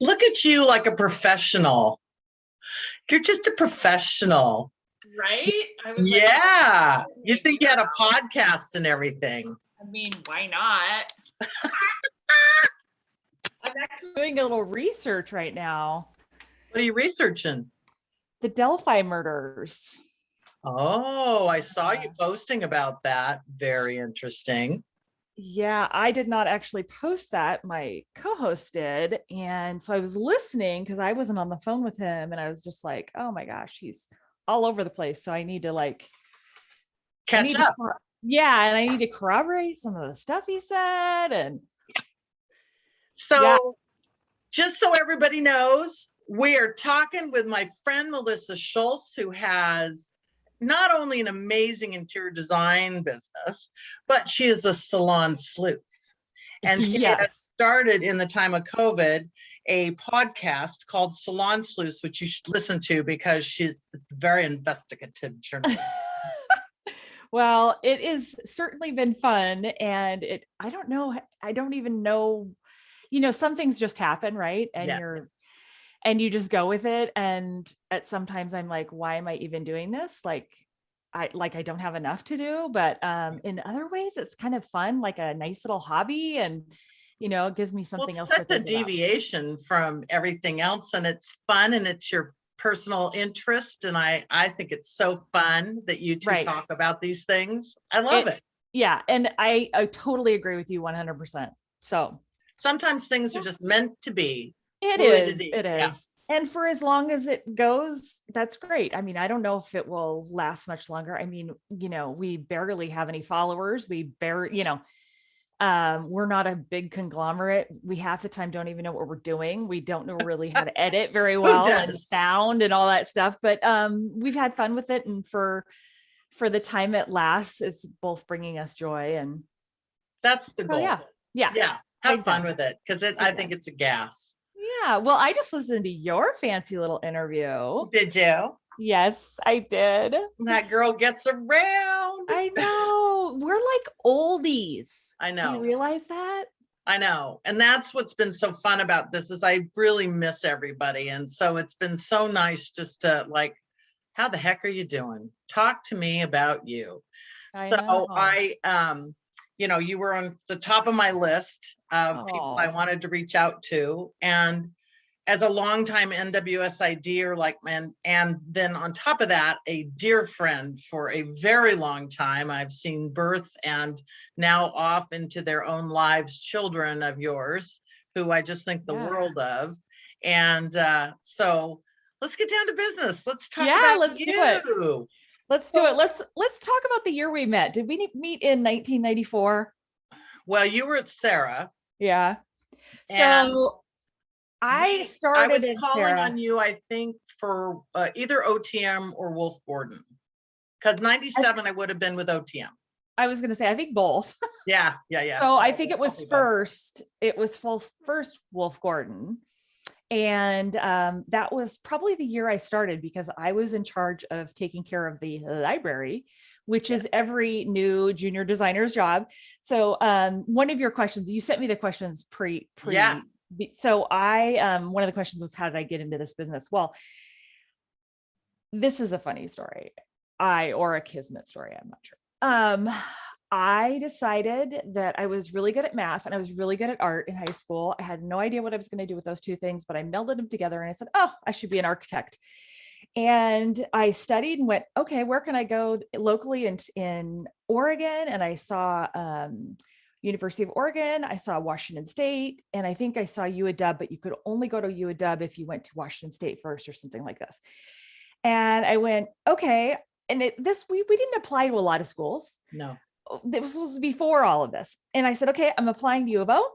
Look at you like a professional. You're just a professional. Right? I was yeah. You think you had a podcast and everything. I mean, why not? I'm actually doing a little research right now. What are you researching? The Delphi murders. Oh, I saw you posting about that. Very interesting. Yeah, I did not actually post that. My co-host did. And so I was listening because I wasn't on the phone with him. And I was just like, oh my gosh, he's all over the place. So I need to catch up. Yeah. And I need to corroborate some of the stuff he said. And so just so everybody knows, we are talking with my friend, Melissia Schulz, who has not only an amazing interior design business, but she is a salon sleuth. And she has started in the time of COVID a podcast called Salon Sleuths, which you should listen to because she's a very investigative journalist. Well, it has certainly been fun. And I don't even know, some things just happen, right? And and you just go with it. And sometimes I'm like, why am I even doing this? I don't have enough to do, but in other ways, it's kind of fun, like a nice little hobby. And, it gives me something else. It's such a deviation from everything else. And it's fun and it's your personal interest. And I think it's so fun that you two talk about these things. I love it. Yeah. And I totally agree with you 100%. So sometimes things are just meant to be. It is. Yeah. And for as long as it goes, that's great. I mean, I don't know if it will last much longer. I mean, we barely have any followers. We're not a big conglomerate. We half the time don't even know what we're doing. We don't know really how to edit very well and sound and all that stuff. But we've had fun with it. And for the time it lasts, it's both bringing us joy. And that's the goal. Yeah. Have fun with it because I think it's a gas. Yeah. Well, I just listened to your fancy little interview. Did you? Yes, I did. That girl gets around. I know. We're like oldies. I know. You realize that? I know. And that's what's been so fun about this is I really miss everybody. And so it's been so nice just to how the heck are you doing? Talk to me about you. You were on the top of my list of people I wanted to reach out to. And as a longtime NWSID and then on top of that, a dear friend for a very long time, I've seen birth and now off into their own lives, children of yours, who I just think the world of. And so let's get down to business. Let's talk about you. Do it. Let's do it. Let's talk about the year we met. Did we meet in 1994? Well, you were at Sarah. Yeah. So I was calling on you, I think, for either OTM or Wolf Gordon. Because 97, I would have been with OTM. I was going to say, I think both. Yeah. So I think it was first. It was first Wolf Gordon. And that was probably the year I started because I was in charge of taking care of the library, which is every new junior designer's job. So one of your questions, you sent me the questions pre. So one of the questions was, how did I get into this business? Well, this is a funny story, or a kismet story. I'm not sure. I decided that I was really good at math and I was really good at art in high school. I had no idea what I was going to do with those two things, but I melded them together and I said, oh, I should be an architect. And I studied and went, okay, where can I go locally in Oregon? And I saw University of Oregon, I saw Washington State, and I think I saw UW, but you could only go to UW if you went to Washington State first or something like this. And I went, okay. And we didn't apply to a lot of schools. No. This was before all of this. And I said, okay, I'm applying to U of O.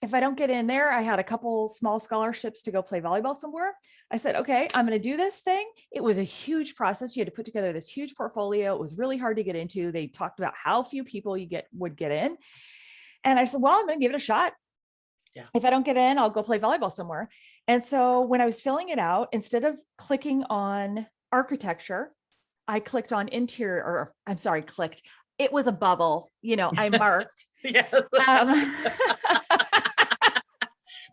If I don't get in there, I had a couple small scholarships to go play volleyball somewhere. I said, okay, I'm going to do this thing. It was a huge process. You had to put together this huge portfolio. It was really hard to get into. They talked about how few people would get in. And I said, well, I'm going to give it a shot. Yeah. If I don't get in, I'll go play volleyball somewhere. And so when I was filling it out, instead of clicking on architecture, I clicked on interior, it was a bubble, I marked. Yes.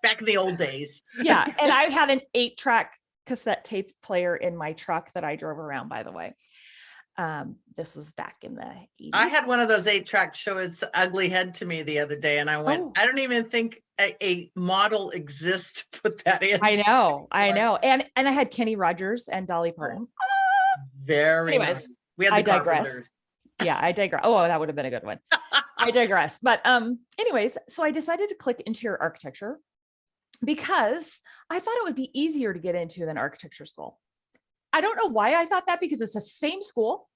back in the old days. Yeah. And I had an 8-track cassette tape player in my truck that I drove around, by the way. This was back in the 80s. I had one of those 8-track show its ugly head to me the other day, and I went, I don't even think a model exists to put that in. I know. And I had Kenny Rogers and Dolly Parton. Very Anyways, nice. We had the Carpenters. Yeah, I digress. Oh, that would have been a good one. I digress. But anyways, so I decided to click interior architecture because I thought it would be easier to get into than architecture school. I don't know why I thought that, because it's the same school.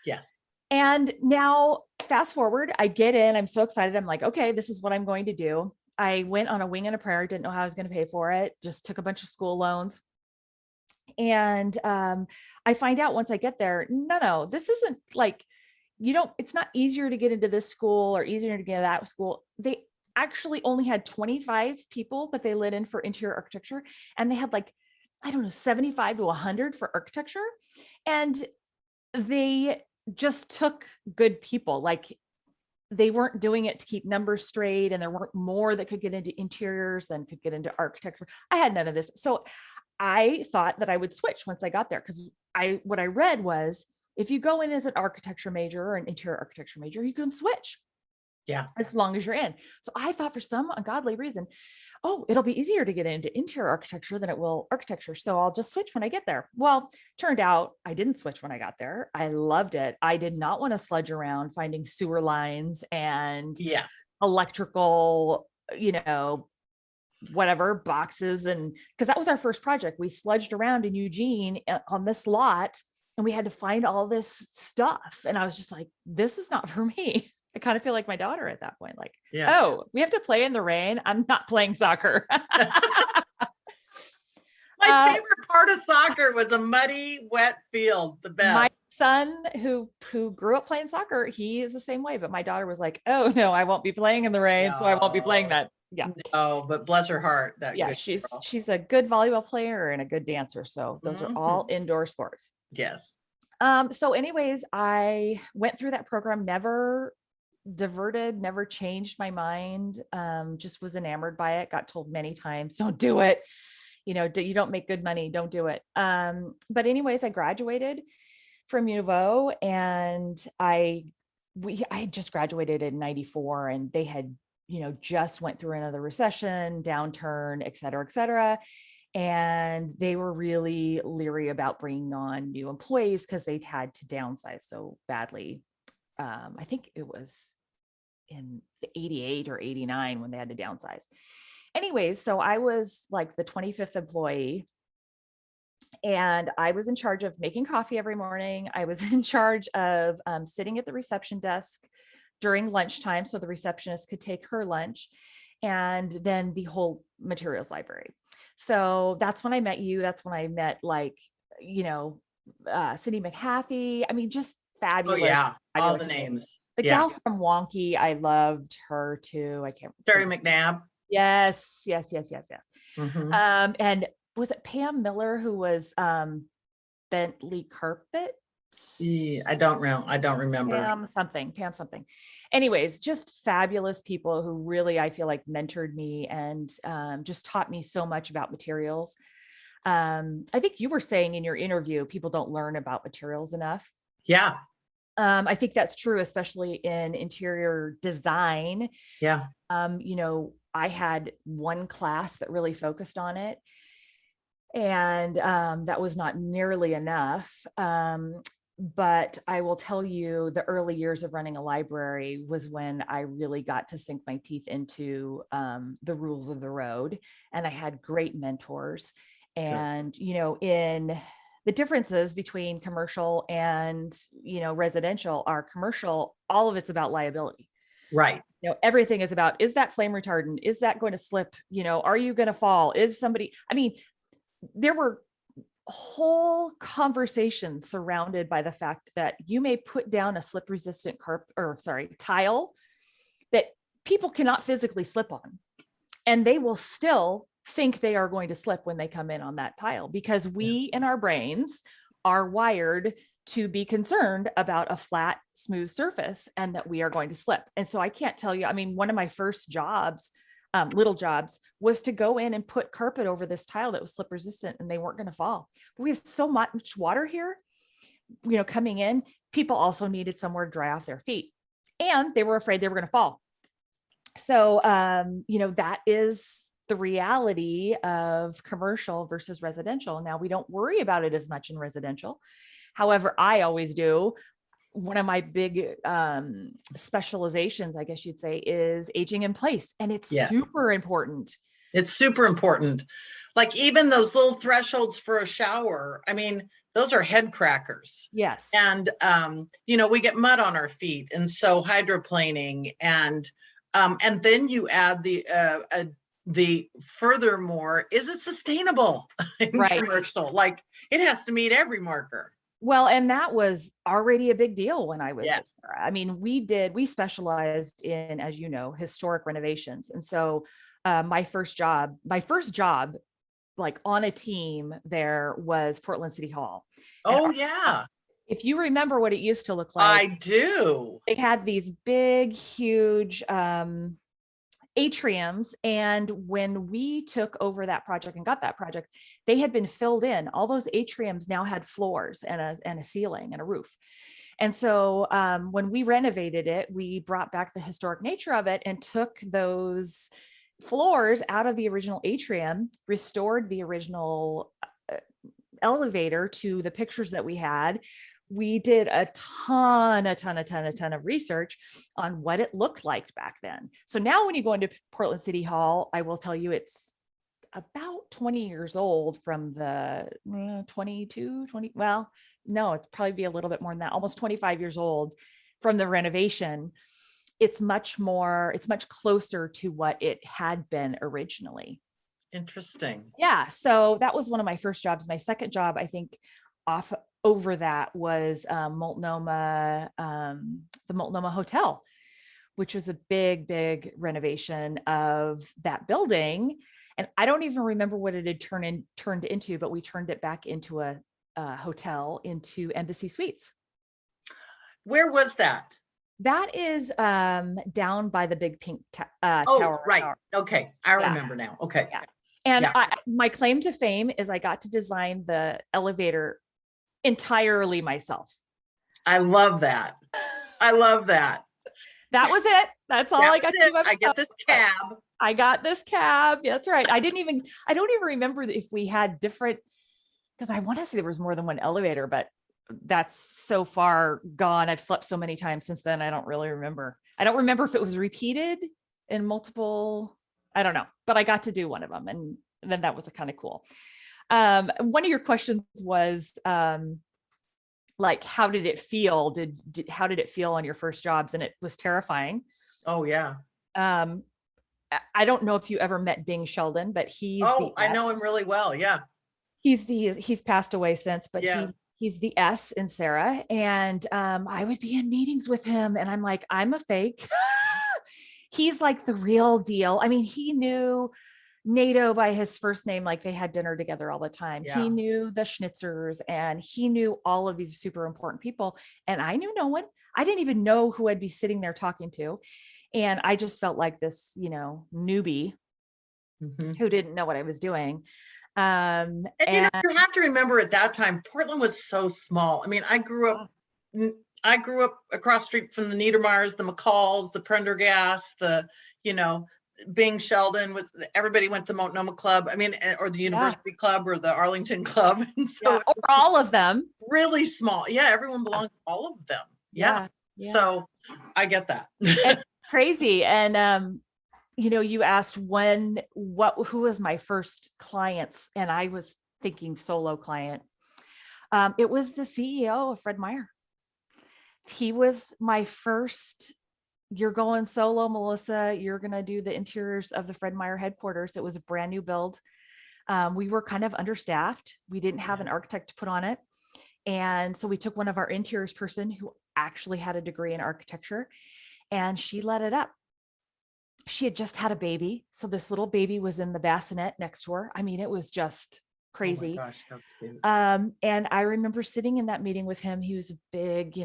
Yes. And now fast forward, I get in, I'm so excited. I'm like, okay, this is what I'm going to do. I went on a wing and a prayer, didn't know how I was going to pay for it. Just took a bunch of school loans. And I find out once I get there, no, this isn't like, it's not easier to get into this school or easier to get into that school. They actually only had 25 people that they let in for interior architecture. And they had like, I don't know, 75 to 100 for architecture. And they just took good people. Like, they weren't doing it to keep numbers straight, and there weren't more that could get into interiors than could get into architecture. I had none of this. So I thought that I would switch once I got there, because what I read was, if you go in as an architecture major or an interior architecture major, you can switch. Yeah. As long as you're in. So I thought, for some ungodly reason, it'll be easier to get into interior architecture than it will architecture. So I'll just switch when I get there. Well, turned out I didn't switch when I got there. I loved it. I did not want to sludge around finding sewer lines and electrical, whatever boxes. And because that was our first project, we sludged around in Eugene on this lot, and we had to find all this stuff. And I was just like, this is not for me. I kind of feel like my daughter at that point, like, we have to play in the rain. I'm not playing soccer. My favorite part of soccer was a muddy, wet field. The best. My son, who grew up playing soccer, he is the same way. But my daughter was like, oh no, I won't be playing in the rain, so I won't be playing that. Yeah. Oh, but bless her heart. She's a good volleyball player and a good dancer. So those are all indoor sports. Yes. So anyways, I went through that program, never diverted, never changed my mind. Just was enamored by it. Got told many times, don't do it. You don't make good money. Don't do it. But anyways, I graduated from UNIVO, and I had just graduated in 94, and they had, just went through another recession, downturn, et cetera, et cetera. And they were really leery about bringing on new employees because they'd had to downsize so badly. I think it was in the 88 or 89 when they had to downsize. Anyways, so I was like the 25th employee, and I was in charge of making coffee every morning. I was in charge of sitting at the reception desk during lunchtime so the receptionist could take her lunch, and then the whole materials library. So that's when I met you. That's when I met, Cindy McHaffey. I mean, just fabulous. Oh yeah, all fabulous the names. The gal from Wonky, I loved her too. I can't remember. Terry McNabb. Yes. Mm-hmm. And was it Pam Miller who was Bentley Carpet? I don't remember. Pam something. Anyways, just fabulous people who really, I feel like, mentored me and just taught me so much about materials. I think you were saying in your interview, people don't learn about materials enough. Yeah. I think that's true, especially in interior design. Yeah. I had one class that really focused on it, and that was not nearly enough. But I will tell you, the early years of running a library was when I really got to sink my teeth into the rules of the road, and I had great mentors. And, in the differences between commercial and, residential, are commercial, all of it's about liability. Right. Everything is about, is that flame retardant? Is that going to slip? Are you going to fall? There were whole conversations surrounded by the fact that you may put down a slip resistant tile that people cannot physically slip on, and they will still think they are going to slip when they come in on that tile, because we in our brains are wired to be concerned about a flat, smooth surface and that we are going to slip. And so I can't tell you, one of my first jobs, little jobs, was to go in and put carpet over this tile that was slip resistant and they weren't going to fall. But we have so much water here, coming in. People also needed somewhere to dry off their feet, and they were afraid they were going to fall. So, that is the reality of commercial versus residential. Now, we don't worry about it as much in residential. However, I always do. One of my big specializations, I guess you'd say, is aging in place. And it's super important. It's super important. Like even those little thresholds for a shower, I mean, those are head crackers. Yes. And, we get mud on our feet. And so hydroplaning and then you add the furthermore, is it sustainable in commercial? Like it has to meet every marker. Well, and that was already a big deal when I was at Sarah. I mean, we specialized in, as you know, historic renovations. And so my first job, like on a team there, was Portland City Hall. Oh, yeah. If you remember what it used to look like. I do. It had these big, huge atriums. And when we took over that project and got that project, they had been filled in. All those atriums now had floors and a ceiling and a roof. And so when we renovated it, we brought back the historic nature of it and took those floors out of the original atrium, restored the original elevator to the pictures that we had. We did a ton of research on what it looked like back then. So now when you go into Portland City Hall, I will tell you it's about 20 years old from the 20, well, no, it'd probably be a little bit more than that, almost 25 years old from the renovation. It's much closer to what it had been originally. Interesting. Yeah. So that was one of my first jobs. My second job, I think, over that was the Multnomah Hotel, which was a big renovation of that building. And I don't even remember what it had turned into, but we turned it back into a hotel, into Embassy Suites. Where was that? That is down by the big pink tower. Oh, right. Tower. Okay. I remember now. Okay. Yeah. And my claim to fame is I got to design the elevator entirely myself. I love that. I love that. That was it. That's all I got to do. I get this cab. I got this cab. That's right. I don't even remember if we had different, because I want to say there was more than one elevator, but that's so far gone. I've slept so many times since then. I don't really remember. I don't remember if it was repeated in multiple, I don't know, but I got to do one of them. And then that was kind of cool. One of your questions was, like, how did it feel? How did it feel on your first jobs? And it was terrifying. Oh yeah. I don't know if you ever met Bing Sheldon, but I know him really well. Yeah. He's passed away since, but yeah. He's the S in Sarah. And I would be in meetings with him and I'm like, I'm a fake. He's like the real deal. I mean, he knew Nato by his first name, like they had dinner together all the time. Yeah. He knew the Schnitzers and he knew all of these super important people. And I knew no one. I didn't even know who I'd be sitting there talking to. And I just felt like this, newbie who didn't know what I was doing. And you have to remember at that time, Portland was so small. I mean, I grew up across the street from the Niedermeyers, the McCalls, the Prendergast, Bing Sheldon, everybody went to the Multnomah Club. I mean, or the University Club or the Arlington Club. And so or all of them. Really small. Yeah. Everyone belonged to all of them. Yeah. So I get that. It's crazy. And, you asked who was my first clients? And I was thinking solo client. It was the CEO of Fred Meyer. He was my first. You're going solo, Melissa. You're going to do the interiors of the Fred Meyer headquarters. It was a brand new build. We were kind of understaffed. We didn't have an architect to put on it. And so we took one of our interiors person who actually had a degree in architecture and she led it up. She had just had a baby. So this little baby was in the bassinet next to her. I mean, it was just crazy. Oh my gosh, how cute. And I remember sitting in that meeting with him. He was a big,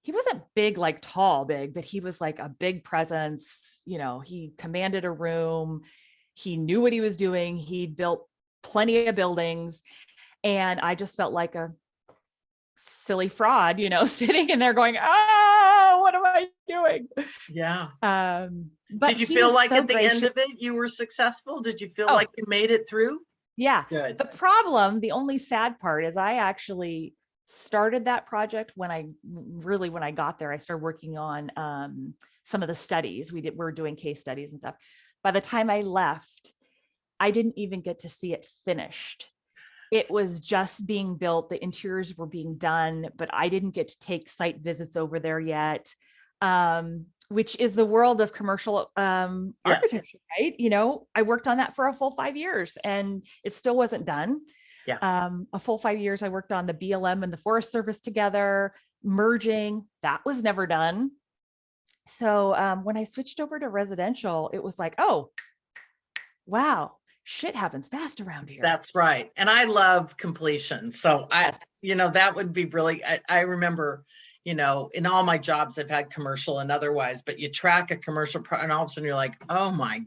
he wasn't big, like tall, big, but he was like a big presence. He commanded a room. He knew what he was doing. He'd built plenty of buildings. And I just felt like a silly fraud, sitting in there going, oh, what am I doing? Yeah. But did you feel like at the end of it, you were successful? Did you feel like you made it through? Yeah. Good. The only sad part is I actually started that project when I got there. I started working on some of the studies. We're doing case studies and stuff. By the time I left, I didn't even get to see it finished. It was just being built. The interiors were being done, but I didn't get to take site visits over there yet, which is the world of commercial architecture, right? I worked on that for a full 5 years and it still wasn't done. Yeah. A full 5 years, I worked on the BLM and the Forest Service together, merging. That was never done. So when I switched over to residential, it was like, oh, wow. Shit happens fast around here. That's right. And I love completion. So that would be really, I remember, in all my jobs, I've had commercial and otherwise, but you track a commercial and all of a sudden you're like, oh my,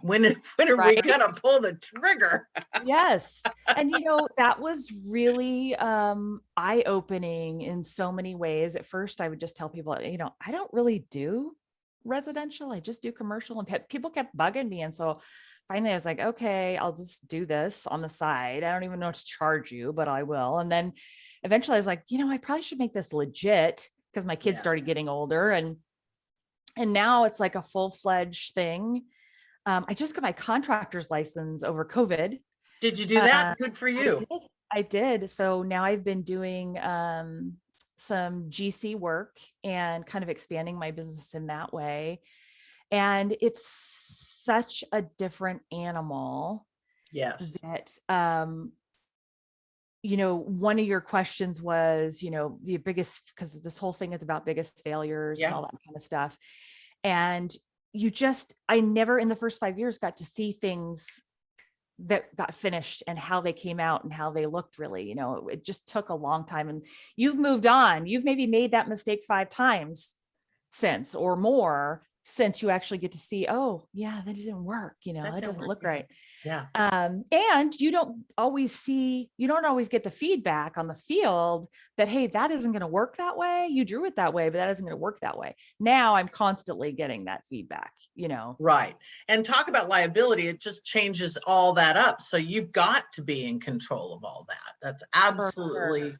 when are we going to pull the trigger? Yes. And, that was really eye-opening in so many ways. At first, I would just tell people, I don't really do residential. I just do commercial, and people kept bugging me. And so finally I was like, okay, I'll just do this on the side. I don't even know what to charge you, but I will. And then eventually I was like, I probably should make this legit, because my kids started getting older, and now it's like a full-fledged thing. I just got my contractor's license over COVID. Did you do that? Good for you. I did. So now I've been doing some GC work and kind of expanding my business in that way. And it's such a different animal. Yes. That, one of your questions was, the biggest, because this whole thing is about biggest failures and all that kind of stuff. And I never in the first 5 years got to see things that got finished and how they came out and how they looked really, it just took a long time. And you've moved on. You've maybe made that mistake 5 times since, or more, since you actually get to see, oh yeah, that didn't work. That doesn't look right. Yeah. And you don't always get the feedback on the field that, hey, that isn't going to work that way. You drew it that way, but that isn't going to work that way. Now I'm constantly getting that feedback, Right. And talk about liability. It just changes all that up. So you've got to be in control of all that. That's absolutely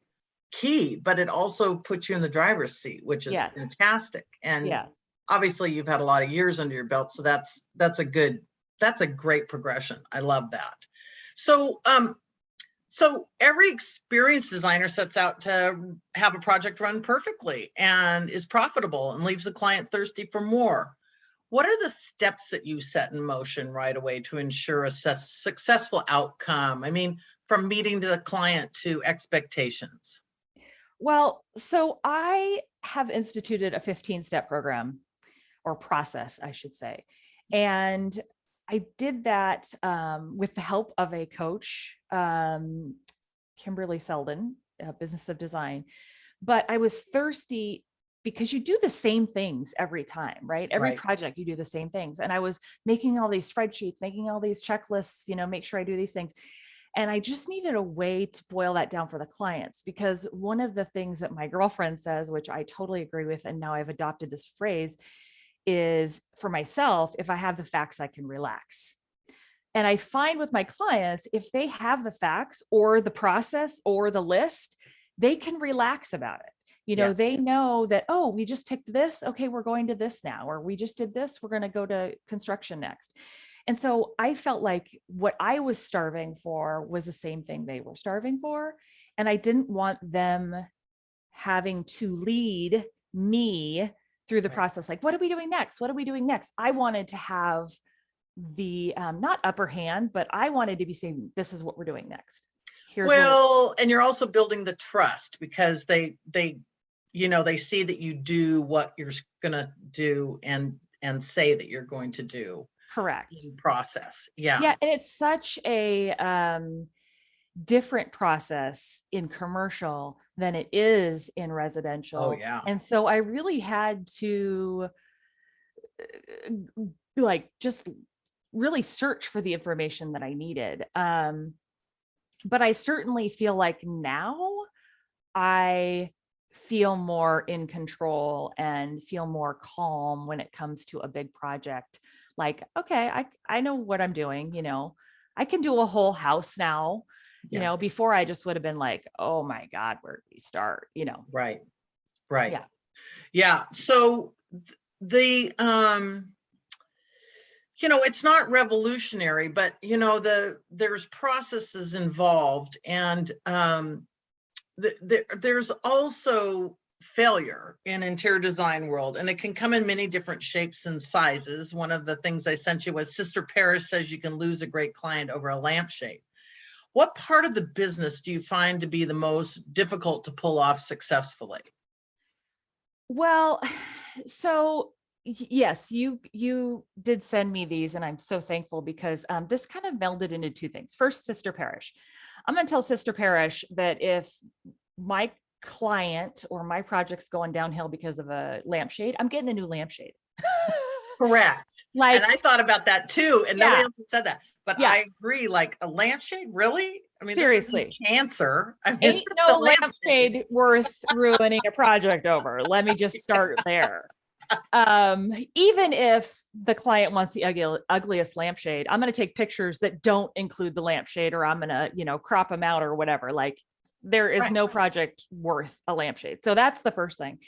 key, but it also puts you in the driver's seat, which is fantastic. And obviously you've had a lot of years under your belt. So that's a great progression. I love that. So, so every experienced designer sets out to have a project run perfectly and is profitable and leaves the client thirsty for more. What are the steps that you set in motion right away to ensure a successful outcome? I mean, from meeting to the client to expectations. Well, so I have instituted a 15-step program, or process, I should say. And I did that with the help of a coach, Kimberly Selden, Business of Design. But I was thirsty because you do the same things every time, right? Every project, you do the same things. And I was making all these spreadsheets, making all these checklists, make sure I do these things. And I just needed a way to boil that down for the clients, because one of the things that my girlfriend says, which I totally agree with, and now I've adopted this phrase, is for myself, if I have the facts, I can relax. And I find with my clients, if they have the facts or the process or the list, they can relax about it. They know that, oh, we just picked this. Okay, we're going to this now. Or we just did this. We're going to go to construction next. And so I felt like what I was starving for was the same thing they were starving for. And I didn't want them having to lead me through the process. Like, what are we doing next? What are we doing next? I wanted to have the, not upper hand, but I wanted to be saying, this is what we're doing next. And you're also building the trust, because they see that you do what you're going to do and say that you're going to do. Correct. Process. Yeah. Yeah. And it's such a different process in commercial than it is in residential. Oh, yeah. And so I really had to like just really search for the information that I needed. But I certainly feel like now I feel more in control and feel more calm when it comes to a big project. Like, okay, I know what I'm doing, you know, I can do a whole house now. You know, before I just would have been like, oh my God, where do we start? You know? Right. Yeah. Yeah. So the, you know, it's not revolutionary, but you know, there's processes involved, and there's also failure in interior design world, and it can come in many different shapes and sizes. One of the things I sent you was Sister Paris says you can lose a great client over a lampshade. What part of the business do you find to be the most difficult to pull off successfully? Well, so yes, you did send me these, and I'm so thankful because this kind of melded into two things. First, Sister Parish. I'm going to tell Sister Parish that if my client or my project's going downhill because of a lampshade, I'm getting a new lampshade. Correct. Like, and I thought about that too, and nobody else said that, but yeah. I agree. Like a lampshade, really? I mean, seriously, cancer. I mean, ain't no lampshade worth ruining a project over. Let me just start there. Even if the client wants the ugliest lampshade, I'm going to take pictures that don't include the lampshade, or I'm going to, you know, crop them out or whatever. Like, there is no project worth a lampshade. So that's the first thing.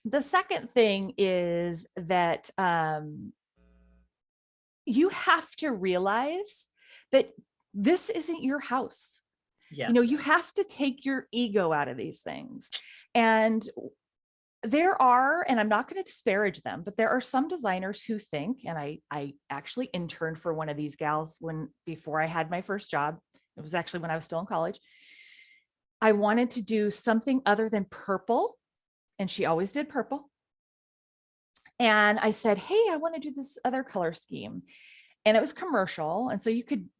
The second thing is that you have to realize that this isn't your house. Yeah. You know, you have to take your ego out of these things. And there are, and I'm not going to disparage them, but there are some designers who think, and I actually interned for one of these gals before I had my first job. It was actually when I was still in college. I wanted to do something other than purple, and she always did purple. And I said, hey, I want to do this other color scheme. And it was commercial. And so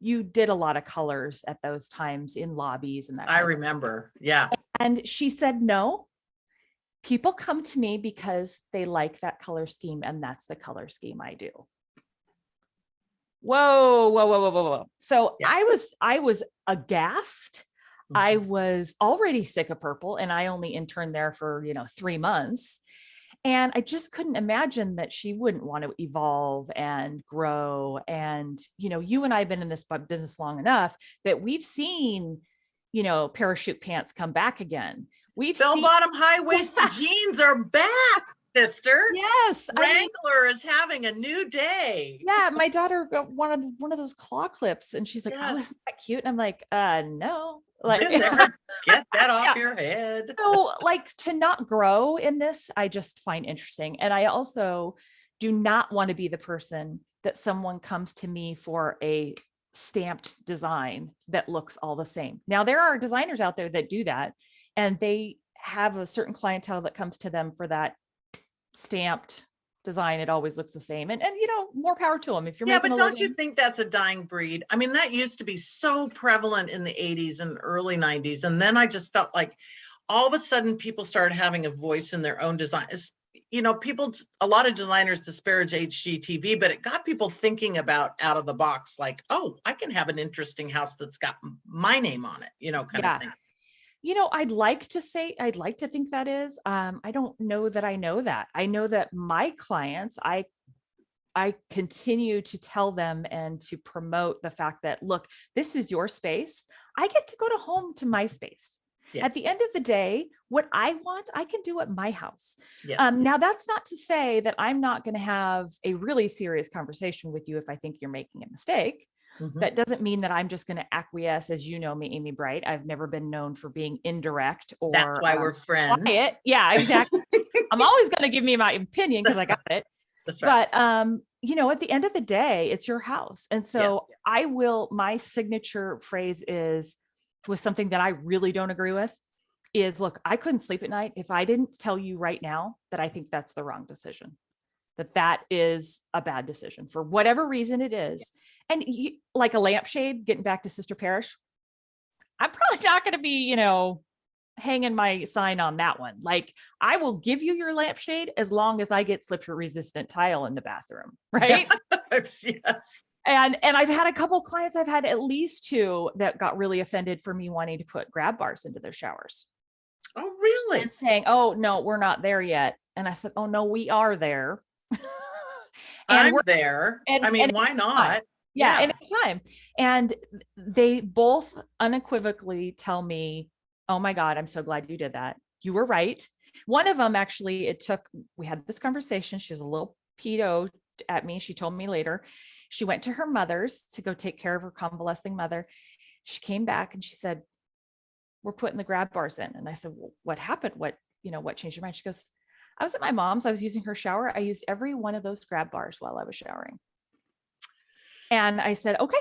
you did a lot of colors at those times in lobbies and that. I remember. Yeah. And she said, no, people come to me because they like that color scheme, and that's the color scheme I do. Whoa. So yeah. I was aghast. Mm-hmm. I was already sick of purple, and I only interned there for, 3 months. And I just couldn't imagine that she wouldn't want to evolve and grow. And, you and I have been in this business long enough that we've seen, parachute pants come back again. We've seen bottom high-waisted jeans are back, sister. Yes. Wrangler is having a new day. Yeah. My daughter got one of those claw clips, and she's like, yes. Oh, isn't that cute? And I'm like, no. Like, get that off your head. So, like, to not grow in this, I just find interesting. And I also do not want to be the person that someone comes to me for a stamped design that looks all the same. Now, there are designers out there that do that, and they have a certain clientele that comes to them for that stamped design. It always looks the same, and more power to them. If you're but don't you think that's a dying breed? I mean, that used to be so prevalent in the 80s and early 90s, and then I just felt like all of a sudden people started having a voice in their own design. A lot of designers disparage HGTV, but it got people thinking about out of the box, like, oh, I can have an interesting house that's got my name on it, kind of thing. I'd like to think that is. I don't know that I know that. I know that my clients, I continue to tell them and to promote the fact that, look, this is your space. I get to go to my space. Yeah. At the end of the day, what I want, I can do at my house. Yeah. Now, that's not to say that I'm not going to have a really serious conversation with you if I think you're making a mistake. Mm-hmm. That doesn't mean that I'm just going to acquiesce. As you know me, Amy Bright, I've never been known for being indirect or that's why we're friends. Quiet. Yeah, exactly. I'm always going to give me my opinion because I got it. That's right. But, at the end of the day, it's your house. And so my signature phrase was something that I really don't agree with is, look, I couldn't sleep at night if I didn't tell you right now that I think that's the wrong decision. that is a bad decision for whatever reason it is. And like a lampshade, getting back to Sister Parish, I'm probably not going to be, hanging my sign on that one. Like, I will give you your lampshade as long as I get slippery resistant tile in the bathroom, right? Yes. And I've had a couple clients, I've had at least 2 that got really offended for me wanting to put grab bars into their showers. Oh, really? And saying, oh, no, we're not there yet. And I said, oh, no, we are there. I'm there. I mean, why not? Yeah, and it's time. And they both unequivocally tell me, oh my God, I'm so glad you did that. You were right. One of them actually, we had this conversation. She was a little pedo at me. She told me later, she went to her mother's to go take care of her convalescing mother. She came back and she said, we're putting the grab bars in. And I said, well, what happened? What changed your mind? She goes, I was at my mom's. I was using her shower. I used every one of those grab bars while I was showering. And I said, okay,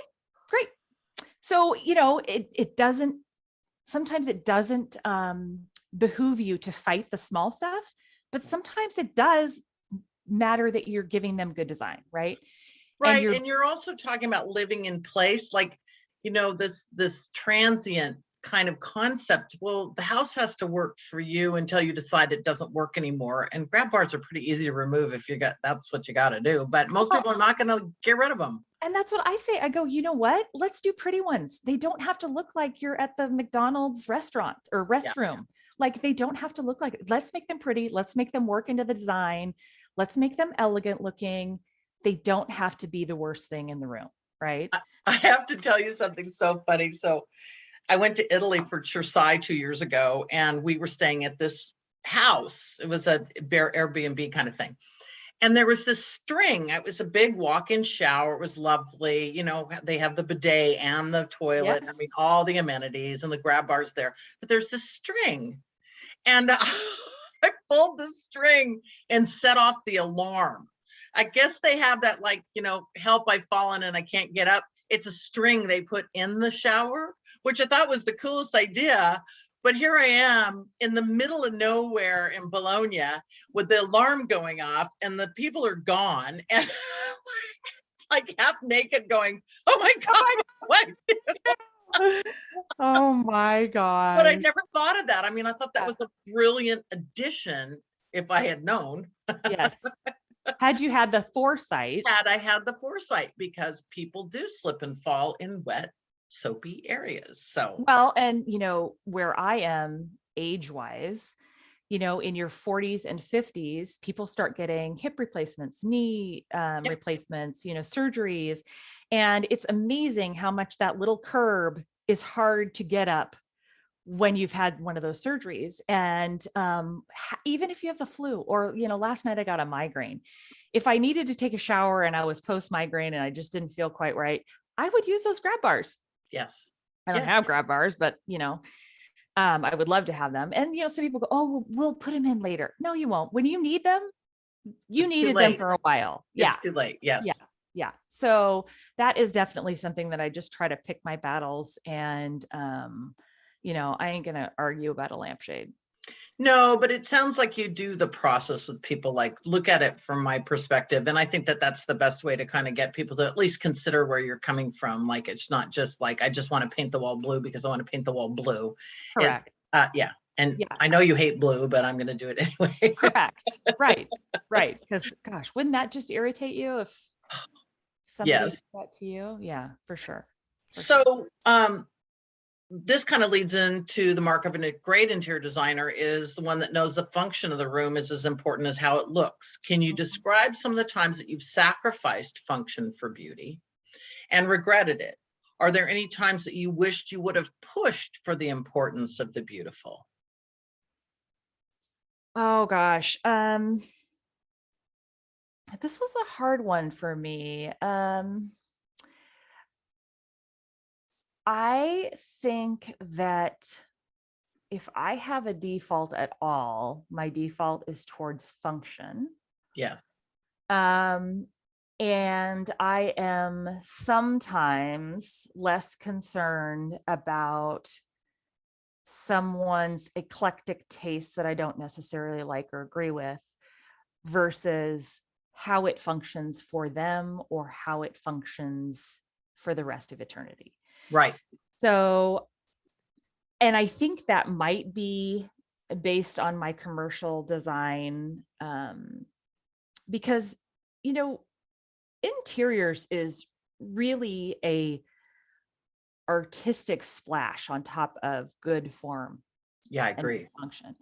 great. So, sometimes it doesn't behoove you to fight the small stuff, but sometimes it does matter that you're giving them good design, right? Right. And you're also talking about living in place, like, this transient kind of concept. Well, the house has to work for you until you decide it doesn't work anymore. And grab bars are pretty easy to remove if that's what you got to do. But most people are not going to get rid of them. And that's what I say. I go, you know what? Let's do pretty ones. They don't have to look like you're at the McDonald's restaurant or restroom. Yeah. Like, they don't have to look like it. Let's make them pretty. Let's make them work into the design. Let's make them elegant looking. They don't have to be the worst thing in the room, right? I have to tell you something so funny. So I went to Italy for Chursai 2 years ago, and we were staying at this house. It was a Airbnb kind of thing. And there was this string. It was a big walk-in shower. It was lovely. They have the bidet and the toilet. Yes. I mean, all the amenities and the grab bars there. But there's this string. And I pulled the string and set off the alarm. I guess they have that, like, help, I've fallen and I can't get up. It's a string they put in the shower, which I thought was the coolest idea. But here I am in the middle of nowhere in Bologna with the alarm going off and the people are gone. And it's like half naked going, oh my God. Oh my God. But I never thought of that. I mean, I thought that was a brilliant addition if I had known. Yes. Had you had the foresight. Had I had the foresight, because people do slip and fall in wet, soapy areas. So, well, and where I am age-wise, in your 40s and 50s, people start getting hip replacements, knee replacements, surgeries. And it's amazing how much that little curb is hard to get up when you've had one of those surgeries. And even if you have the flu, or, last night I got a migraine. If I needed to take a shower and I was post-migraine and I just didn't feel quite right, I would use those grab bars. Yes. I don't have grab bars, but I would love to have them. And some people go, oh, we'll put them in later. No, you won't. When you need them, you needed them for a while. It's too late. Yes. Yeah. So that is definitely something that I just try to pick my battles. And I ain't gonna argue about a lampshade. No, but it sounds like you do the process with people, like, look at it from my perspective. And I think that that's the best way to kind of get people to at least consider where you're coming from. Like, it's not just like, I just want to paint the wall blue because I want to paint the wall blue. Correct. And I know you hate blue, but I'm going to do it anyway. Correct. Right. Because gosh, wouldn't that just irritate you if somebody did that to you? Yeah, for sure. So, this kind of leads into the mark of a great interior designer is the one that knows the function of the room is as important as how it looks. Can you describe some of the times that you've sacrificed function for beauty and regretted it? Are there any times that you wished you would have pushed for the importance of the beautiful? Oh gosh. This was a hard one for me. I think that if I have a default at all, my default is towards function. Yes. And I am sometimes less concerned about someone's eclectic tastes that I don't necessarily like or agree with versus how it functions for them or how it functions for the rest of eternity. Right. So, and I think that might be based on my commercial design, because, you know, interiors is really a artistic splash on top of good form Yeah, I and agree. function.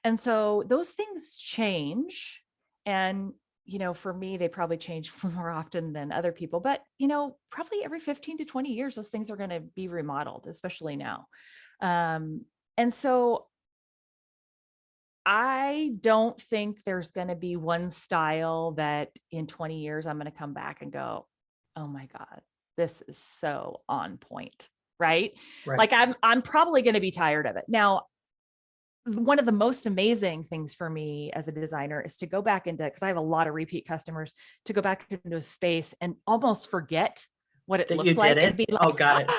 And so those things change. And, you know, for me, they probably change more often than other people, but, you know, probably every 15 to 20 years, those things are going to be remodeled, especially now. And so I don't think there's going to be one style that in 20 years, I'm going to come back and go, oh my God, this is so on point. Right. Right. Like I'm probably going to be tired of it. Now, one of the most amazing things for me as a designer is to go back into, because I have a lot of repeat customers, to go back into a space and almost forget what it That looked you like did it? and be like, Oh, got it.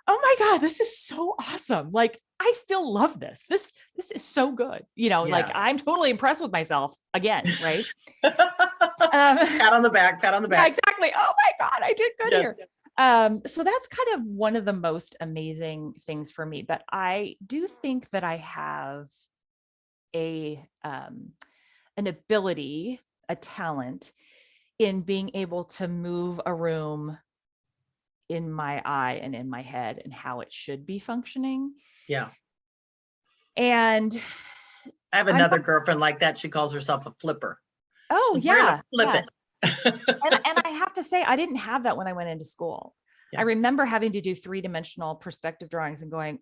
oh my God, this is so awesome. Like, I still love this. This is so good. You know, like Yeah. I'm totally impressed with myself again, right? Pat on the back, pat on the Yeah, back. exactly. Oh my God, I did good Yes. here. So that's kind of one of the most amazing things for me. But I do think that I have an ability, a talent in being able to move a room in my eye and in my head and how it should be functioning. Yeah. And I have another girlfriend like that. She calls herself a flipper. oh She'll really yeah, flip yeah. it. And I have to say, I didn't have that when I went into school. Yeah. I remember having to do 3-dimensional perspective drawings and going,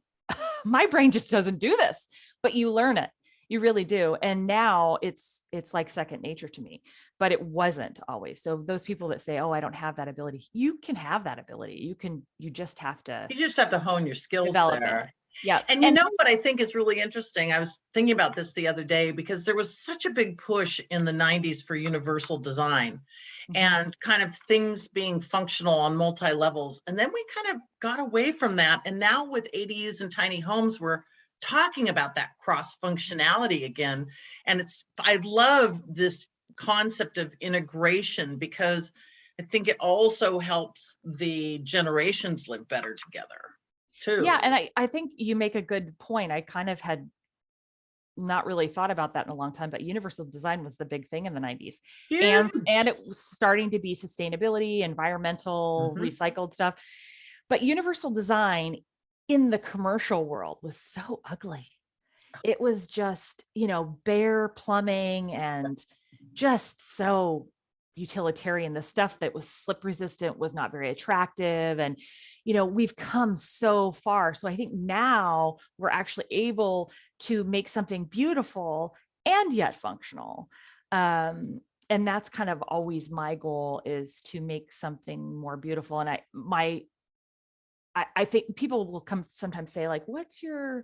my brain just doesn't do this, but you learn it. You really do. And now it's like second nature to me, but it wasn't always. So those people that say, oh, I don't have that ability, you can have that ability. You just have to hone your skills develop there. it. Yeah. And you know what I think is really interesting? I was thinking about this the other day because there was such a big push in the 90s for universal design and kind of things being functional on multi-levels. And then we kind of got away from that. And now with ADUs and tiny homes, we're talking about that cross functionality again. And I love this concept of integration because I think it also helps the generations live better together too. Yeah. And I think you make a good point. I kind of had not really thought about that in a long time, but universal design was the big thing in the 90s. Huge. And it was starting to be sustainability, environmental, recycled stuff. But universal design in the commercial world was so ugly. It was just, you know, bare plumbing and just so utilitarian. The stuff that was slip resistant was not very attractive. And, you know, we've come so far. So I think now we're actually able to make something beautiful and yet functional. And that's kind of always my goal, is to make something more beautiful. And I think people will come sometimes say, like, what's the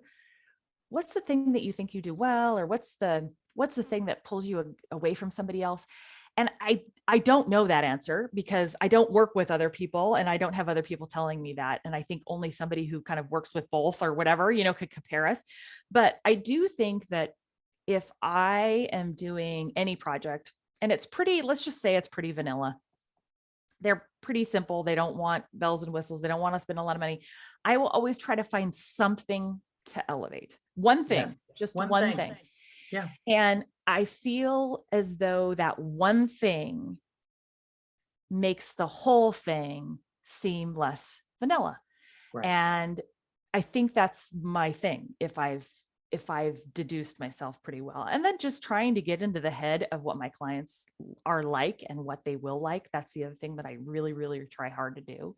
thing that you think you do well? Or what's the thing that pulls you away from somebody else? And I don't know that answer because I don't work with other people and I don't have other people telling me that. And I think only somebody who kind of works with both or whatever, you know, could compare us. But I do think that if I am doing any project and let's just say it's pretty vanilla, they're pretty simple, they don't want bells and whistles, they don't want to spend a lot of money, I will always try to find something to elevate. One thing, just one thing. Yeah. And I feel as though that one thing makes the whole thing seem less vanilla. Right. And I think that's my thing. If I've deduced myself pretty well, and then just trying to get into the head of what my clients are like and what they will like. That's the other thing that I really, really try hard to do,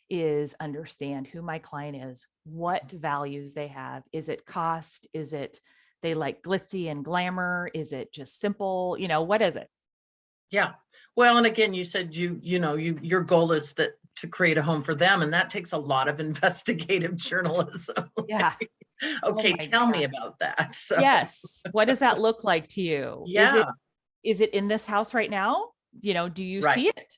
is understand who my client is, what values they have. Is it cost? Is it they like glitzy and glamour? Is it just simple? You know, what is it? Yeah. Well, and again, you said your goal is to create a home for them, and that takes a lot of investigative journalism. Yeah. Okay, tell me about that. So. Yes. What does that look like to you? Yeah. Is it in this house right now? You know, do you see it?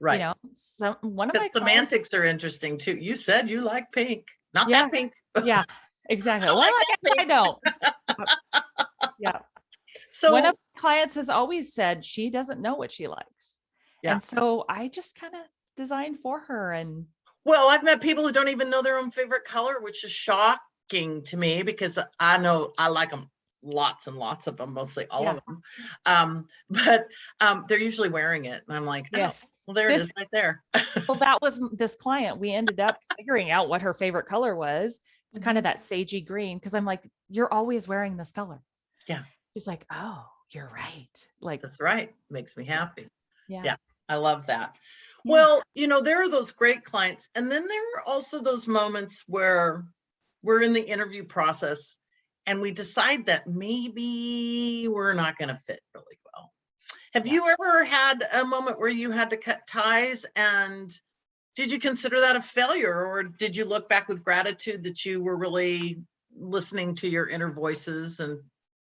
Right. You know, one of my semantics are interesting too. You said you like pink, not that pink. Yeah, exactly. Well, I guess I don't. Yeah. So one of clients has always said she doesn't know what she likes. Yeah. And so I just kind of designed for her. And well, I've met people who don't even know their own favorite color, which is shocking to me because I know I like them lots and lots of them, mostly all of them. But they're usually wearing it. And I'm like, yes, oh, well, there it is right there. well, that was this client. We ended up figuring out what her favorite color was. It's kind of that sagey green. Cause I'm like, you're always wearing this color. Yeah. She's like, oh, you're right. Like, that's right. Makes me happy. yeah. I love that. Yeah. Well, there are those great clients. And then there are also those moments where we're in the interview process and we decide that maybe we're not going to fit really well. Have you ever had a moment where you had to cut ties, and did you consider that a failure, or did you look back with gratitude that you were really listening to your inner voices? And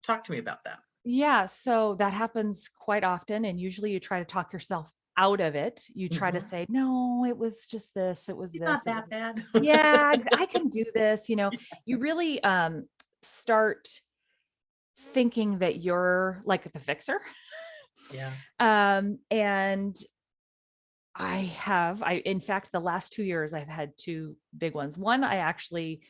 talk to me about that. Yeah. So that happens quite often. And usually you try to talk yourself out of it. You try to say, no, it was just this, it was It's this. not that bad. Yeah, I can do this. You really start thinking that you're like the fixer. Yeah. And in fact, the last 2 years, I've had two big ones. One, I actually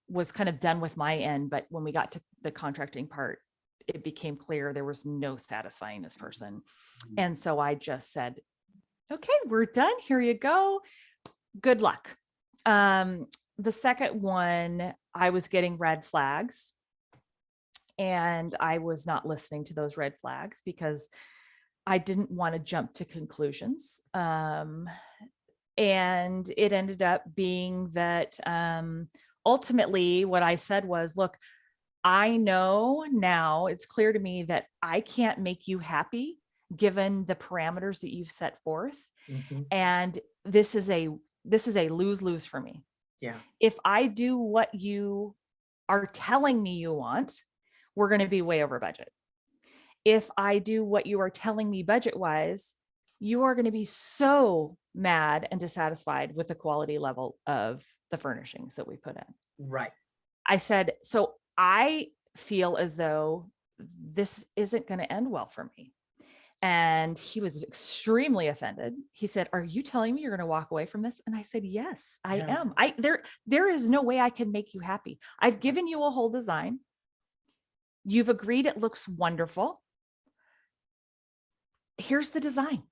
was kind of done with my end, but when we got to the contracting part, it became clear there was no satisfying this person. And so I just said, okay, we're done. Here you go. Good luck. The second one, I was getting red flags, and I was not listening to those red flags because I didn't want to jump to conclusions. And it ended up being that ultimately what I said was, look, I know now, it's clear to me that I can't make you happy given the parameters that you've set forth. And this is a lose-lose for me. Yeah. If I do what you are telling me you want, we're going to be way over budget. If I do what you are telling me budget-wise, you are going to be so mad and dissatisfied with the quality level of the furnishings that we put in. Right. I said, so I feel as though this isn't going to end well for me. And he was extremely offended. He said, are you telling me you're going to walk away from this? And I said, yes, I am. There is no way I can make you happy. I've given you a whole design. You've agreed it looks wonderful. Here's the design.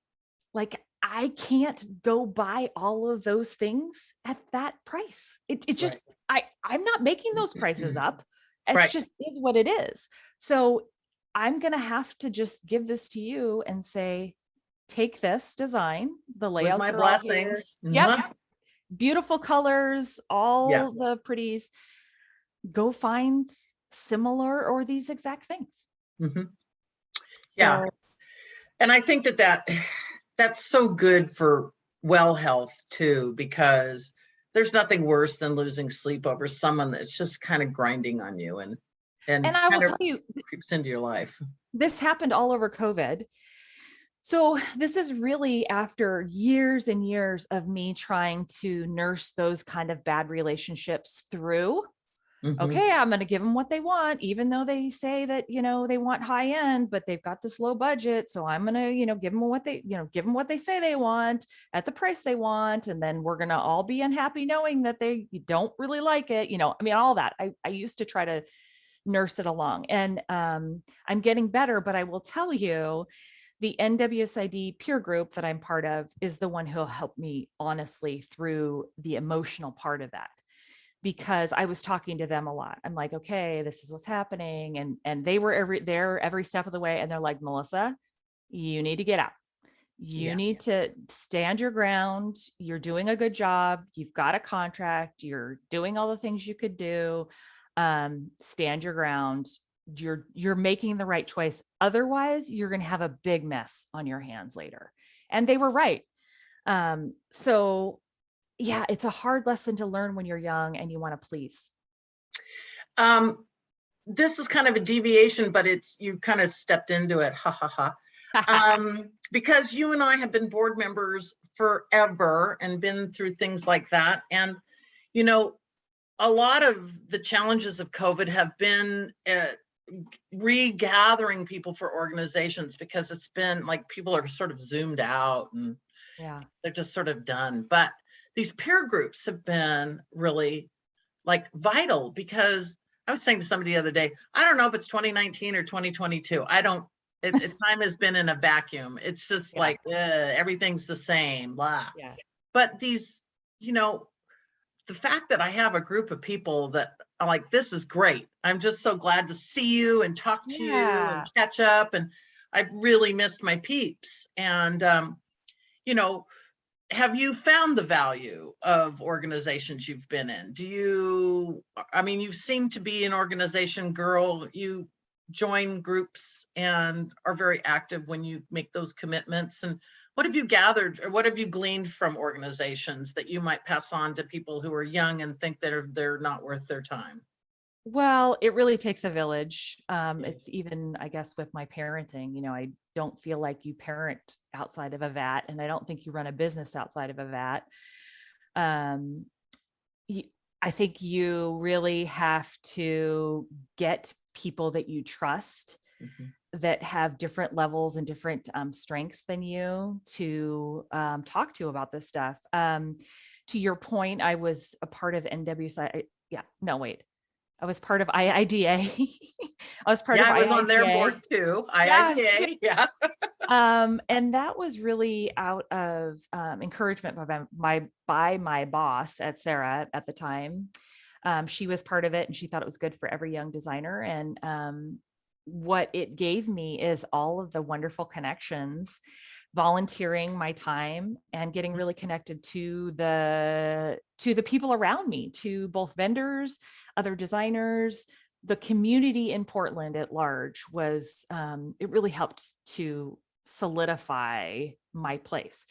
Like, I can't go buy all of those things at that price. It just, I'm not making those prices up. It just is what it is. So I'm going to have to just give this to you and say, take this design, the layouts with my are blessings. Yep. Beautiful colors, all the pretties. Go find similar or these exact things. Yeah. And I think that's so good for well health too, because there's nothing worse than losing sleep over someone that's just kind of grinding on you and I will tell you, creeps into your life. This happened all over COVID. So this is really after years and years of me trying to nurse those kind of bad relationships through. Okay, I'm going to give them what they want, even though they say that, they want high end, but they've got this low budget. So I'm going to, give them what they say they want at the price they want. And then we're going to all be unhappy knowing that they don't really like it. All that. I used to try to nurse it along, and I'm getting better, but I will tell you, the NWSID peer group that I'm part of is the one who'll help me honestly through the emotional part of that. Because I was talking to them a lot. I'm like, okay, this is what's happening. And they were there every step of the way. And they're like, Melissa, you need to get out. You need to stand your ground. You're doing a good job. You've got a contract. You're doing all the things you could do. Stand your ground. You're making the right choice. Otherwise, you're going to have a big mess on your hands later. And they were right. So yeah, it's a hard lesson to learn when you're young and you want to please. This is kind of a deviation, but you kind of stepped into it. Ha ha ha. Because you and I have been board members forever and been through things like that. And, a lot of the challenges of COVID have been regathering people for organizations, because it's been like people are sort of zoomed out and they're just sort of done. But these peer groups have been really like vital, because I was saying to somebody the other day, I don't know if it's 2019 or 2022. I don't, time has been in a vacuum. It's just like, everything's the same, blah. But these, you know, the fact that I have a group of people that are like, this is great. I'm just so glad to see you and talk to you and catch up. And I've really missed my peeps. And, you know, have you found the value of organizations you've been in? Do you, I mean, you seem to be an organization girl. You join groups and are very active when you make those commitments. And what have you gathered, or what have you gleaned from organizations that you might pass on to people who are young and think that they're not worth their time? Well, it really takes a village. It's even, I guess, with my parenting, you know, I don't feel like you parent outside of a vat, and I don't think you run a business outside of a vat. I think you really have to get people that you trust, that have different levels and different strengths than you to talk to about this stuff. To your point, I was a part of NWSID. I was part of IIDA. I was part of I was IIDA. on their board too. IIDA, and that was really out of encouragement by my boss at Sarah at the time. She was part of it, and she thought it was good for every young designer. And what it gave me is all of the wonderful connections, volunteering my time and getting really connected to the people around me, to both vendors, other designers, the community in Portland at large. Was it really helped to solidify my place.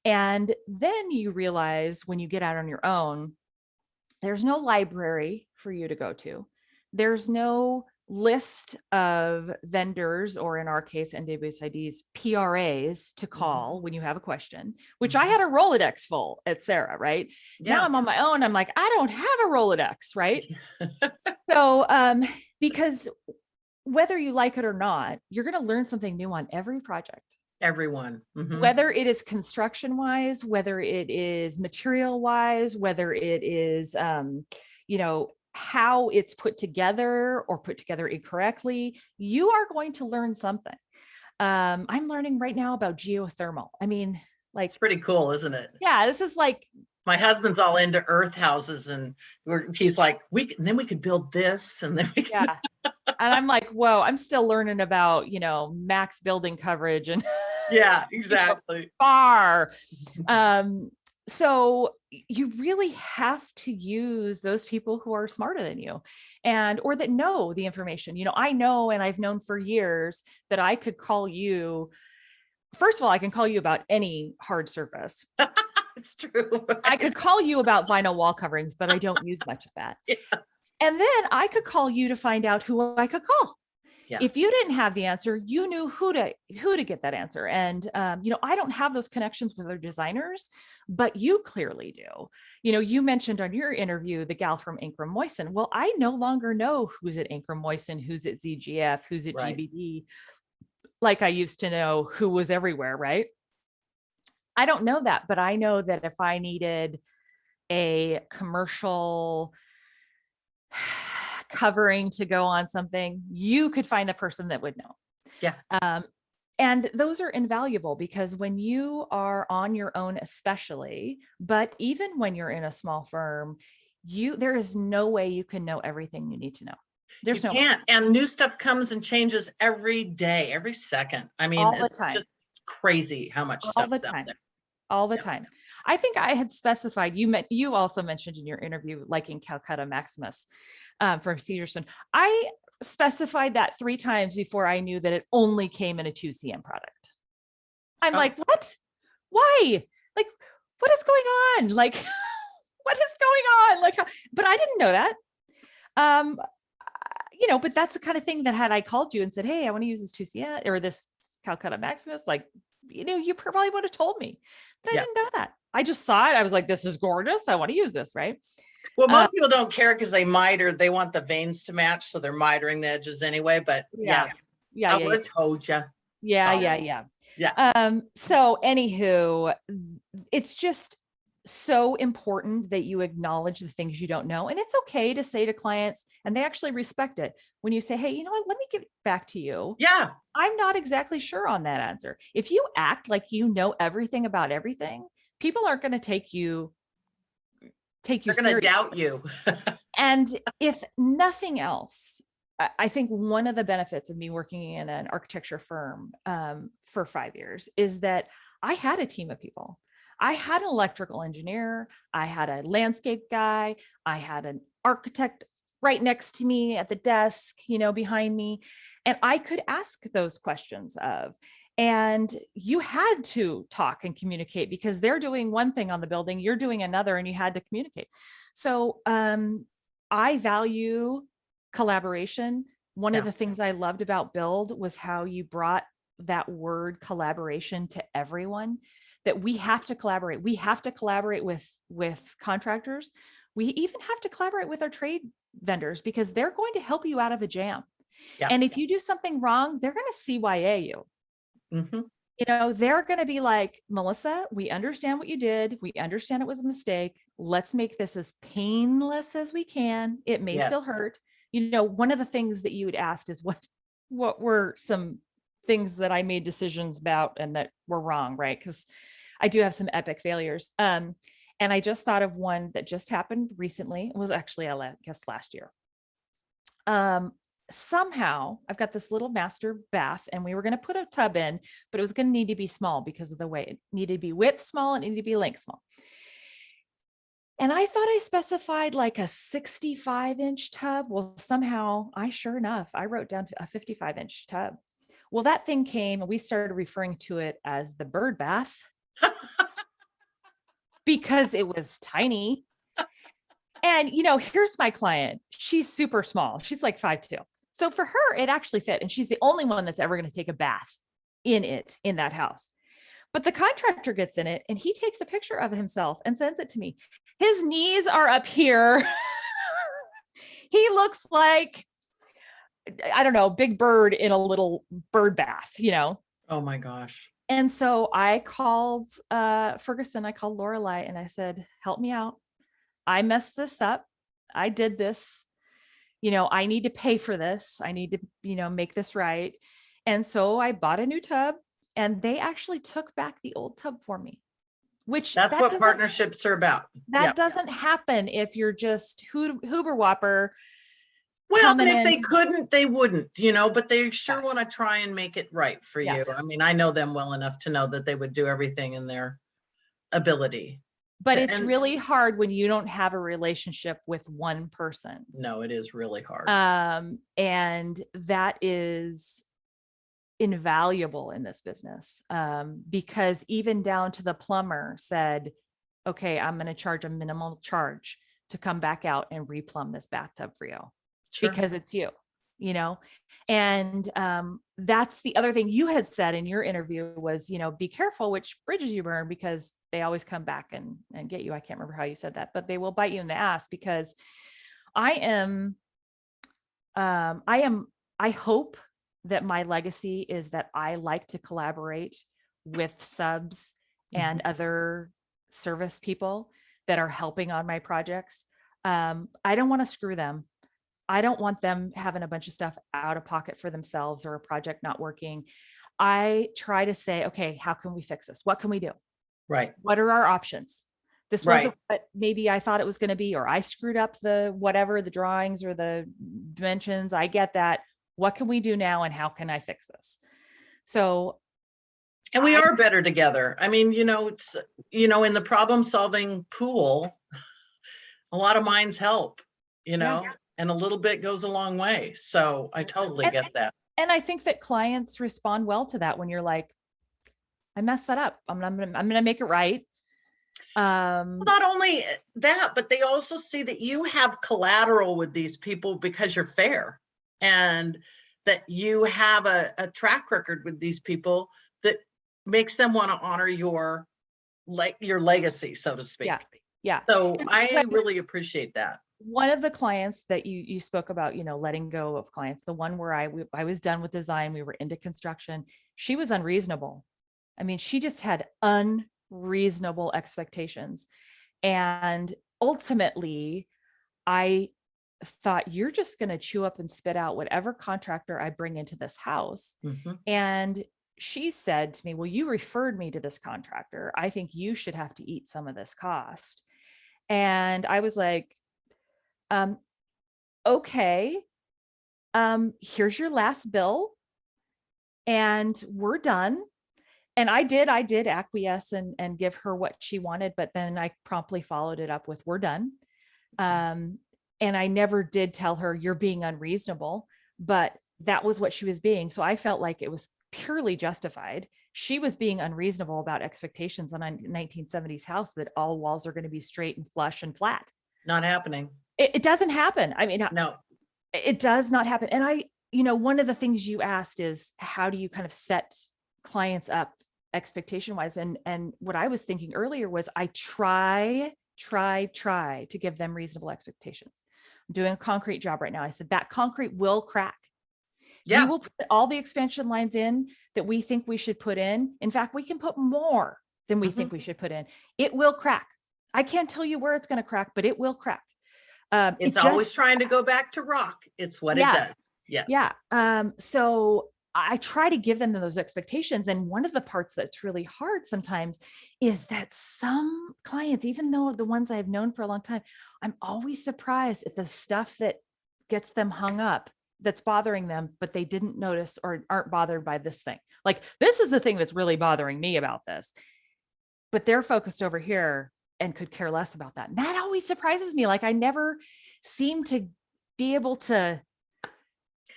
And then you realize when you get out on your own, there's no library for you to go to. There's no list of vendors, or in our case, NWSID's PRAs to call when you have a question, which I had a Rolodex full at Sarah, right? Now I'm on my own. I'm like, I don't have a Rolodex, right? So, because whether you like it or not, you're going to learn something new on every project. Everyone. Whether it is construction wise, whether it is material wise, whether it is, you know, how it's put together or put together incorrectly, you are going to learn something. I'm learning right now about geothermal. I mean, like, it's pretty cool, isn't it? Yeah, this is like, my husband's all into earth houses, and he's like, then we could build this, and then we could. And I'm like, whoa, I'm still learning about, you know, max building coverage and exactly. Bar. So you really have to use those people who are smarter than you, or that know the information. You know, I know, and I've known for years that I could call you. First of all, I can call you about any hard surface. It's true. I could call you about vinyl wall coverings, but I don't use much of that. And then I could call you to find out who I could call. If you didn't have the answer, you knew who to get that answer. And, you know, I don't have those connections with other designers, but you clearly do. You know, you mentioned on your interview, the gal from Ingram Moyson. Well, I no longer know who's at Ingram Moyson, who's at ZGF, who's at GBD, like I used to know who was everywhere, right? I don't know that, but I know that if I needed a commercial covering to go on something, you could find the person that would know. And those are invaluable, because when you are on your own, especially, but even when you're in a small firm, there is no way you can know everything you need to know. There's no way. And new stuff comes and changes every day, every second. I mean, all the time. Just crazy how much stuff out there. All the time. I think I had specified, you also mentioned in your interview, liking Calcutta Maximus for Segerson. I specified that 3 times before I knew that it only came in a 2cm product. I'm like, what? Why? Like, what is going on? Like, what is going on? Like, but I didn't know that. You know, but that's the kind of thing that had I called you and said, hey, I want to use this 2cm or this Calcutta Maximus, like, you probably would have told me, but I Yeah. didn't know that. I just saw it. I was like, this is gorgeous. I want to use this, right? Well, most people don't care because they miter, they want the veins to match. So they're mitering the edges anyway, but yeah, I would have told you. Yeah. So anywho, it's just so important that you acknowledge the things you don't know. And it's okay to say to clients, and they actually respect it, when you say, hey, you know what, let me get back to you. Yeah. I'm not exactly sure on that answer. If you act like you know everything about everything, people aren't going to take you They're going to doubt you. And if nothing else, I think one of the benefits of me working in an architecture firm for 5 years is that I had a team of people. I had an electrical engineer, I had a landscape guy, I had an architect right next to me at the desk, behind me. And I could ask those questions of, and you had to talk and communicate because they're doing one thing on the building, you're doing another, and you had to communicate. So I value collaboration. One of the things I loved about Build was how you brought that word collaboration to everyone, that we have to collaborate. We have to collaborate with contractors. We even have to collaborate with our trade vendors because they're going to help you out of a jam. Yeah. And if you do something wrong, they're going to CYA you. Mm-hmm. They're going to be like, Melissa, we understand what you did. We understand it was a mistake. Let's make this as painless as we can. It may still hurt. One of the things that you had asked is what were some things that I made decisions about and that were wrong, right? Because I do have some epic failures. And I just thought of one that just happened recently. It was actually, I guess, last year. Somehow I've got this little master bath and we were going to put a tub in, but it was going to need to be small because of the way it needed to be width small and it needed to be length small. And I thought I specified like a 65-inch tub. Well, somehow sure enough, I wrote down a 55-inch tub. Well, that thing came and we started referring to it as the bird bath because it was tiny. And, here's my client. She's super small. She's like 5'2". So for her, it actually fit. And she's the only one that's ever going to take a bath in that house. But the contractor gets in it and he takes a picture of himself and sends it to me. His knees are up here. He looks like, I don't know, Big Bird in a little bird bath, Oh my gosh. And so I called Ferguson, I called Lorelei and I said, help me out. I messed this up. I did this. I need to pay for this. I need to, make this right. And so I bought a new tub and they actually took back the old tub for me, which that's what partnerships are about. That doesn't happen if you're just Hoober Whopper. Well, and if they couldn't, they wouldn't, but they sure want to try and make it right for you. I mean, I know them well enough to know that they would do everything in their ability. But it's really hard when you don't have a relationship with one person. No, it is really hard. And that is invaluable in this business because even down to the plumber said, okay, I'm going to charge a minimal charge to come back out and replumb this bathtub for you because it's you, and that's the other thing you had said in your interview was, be careful which bridges you burn because they always come back and get you. I can't remember how you said that, but they will bite you in the ass because I hope that my legacy is that I like to collaborate with subs and other service people that are helping on my projects. I don't want to screw them. I don't want them having a bunch of stuff out of pocket for themselves or a project not working. I try to say, okay, how can we fix this? What can we do? Right. What are our options? This wasn't what maybe I thought it was going to be, or I screwed up the drawings or the dimensions. I get that. What can we do now? And how can I fix this? So. And we are better together. I mean, it's, in the problem solving pool, a lot of minds help, and a little bit goes a long way. So I totally get that. And I think that clients respond well to that when you're like, I messed that up. I'm gonna make it right. Not only that, but they also see that you have collateral with these people because you're fair and that you have a track record with these people that makes them want to honor your legacy, so to speak. Yeah. Yeah. So And I when- really appreciate that. One of the clients that you spoke about, letting go of clients, the one where I was done with design, we were into construction. She was unreasonable. I mean, she just had unreasonable expectations. And ultimately, I thought, you're just going to chew up and spit out whatever contractor I bring into this house. Mhm. And she said to me, well, you referred me to this contractor. I think you should have to eat some of this cost. And I was like, okay, here's your last bill and we're done. And I did acquiesce and give her what she wanted, but then I promptly followed it up with, we're done. And I never did tell her you're being unreasonable, but that was what she was being. So I felt like it was purely justified. She was being unreasonable about expectations on a 1970s house that all walls are going to be straight and flush and flat. Not happening. It doesn't happen. I mean, No. it does not happen. And one of the things you asked is, how do you kind of set clients up expectation wise? And what I was thinking earlier was, I try to give them reasonable expectations. I'm doing a concrete job right now. I said that concrete will crack. Yeah. We will put all the expansion lines in that we think we should put in. In fact, we can put more than we think we should put in. It will crack. I can't tell you where it's going to crack, but it will crack. It's always trying to go back to rock. It's what it does. Yeah. Yeah. So I try to give them those expectations. And one of the parts that's really hard sometimes is that some clients, even though the ones I've known for a long time, I'm always surprised at the stuff that gets them hung up, that's bothering them, but they didn't notice or aren't bothered by this thing. Like, this is the thing that's really bothering me about this, but they're focused over here and could care less about that. And that always surprises me. Like, I never seem to be able to,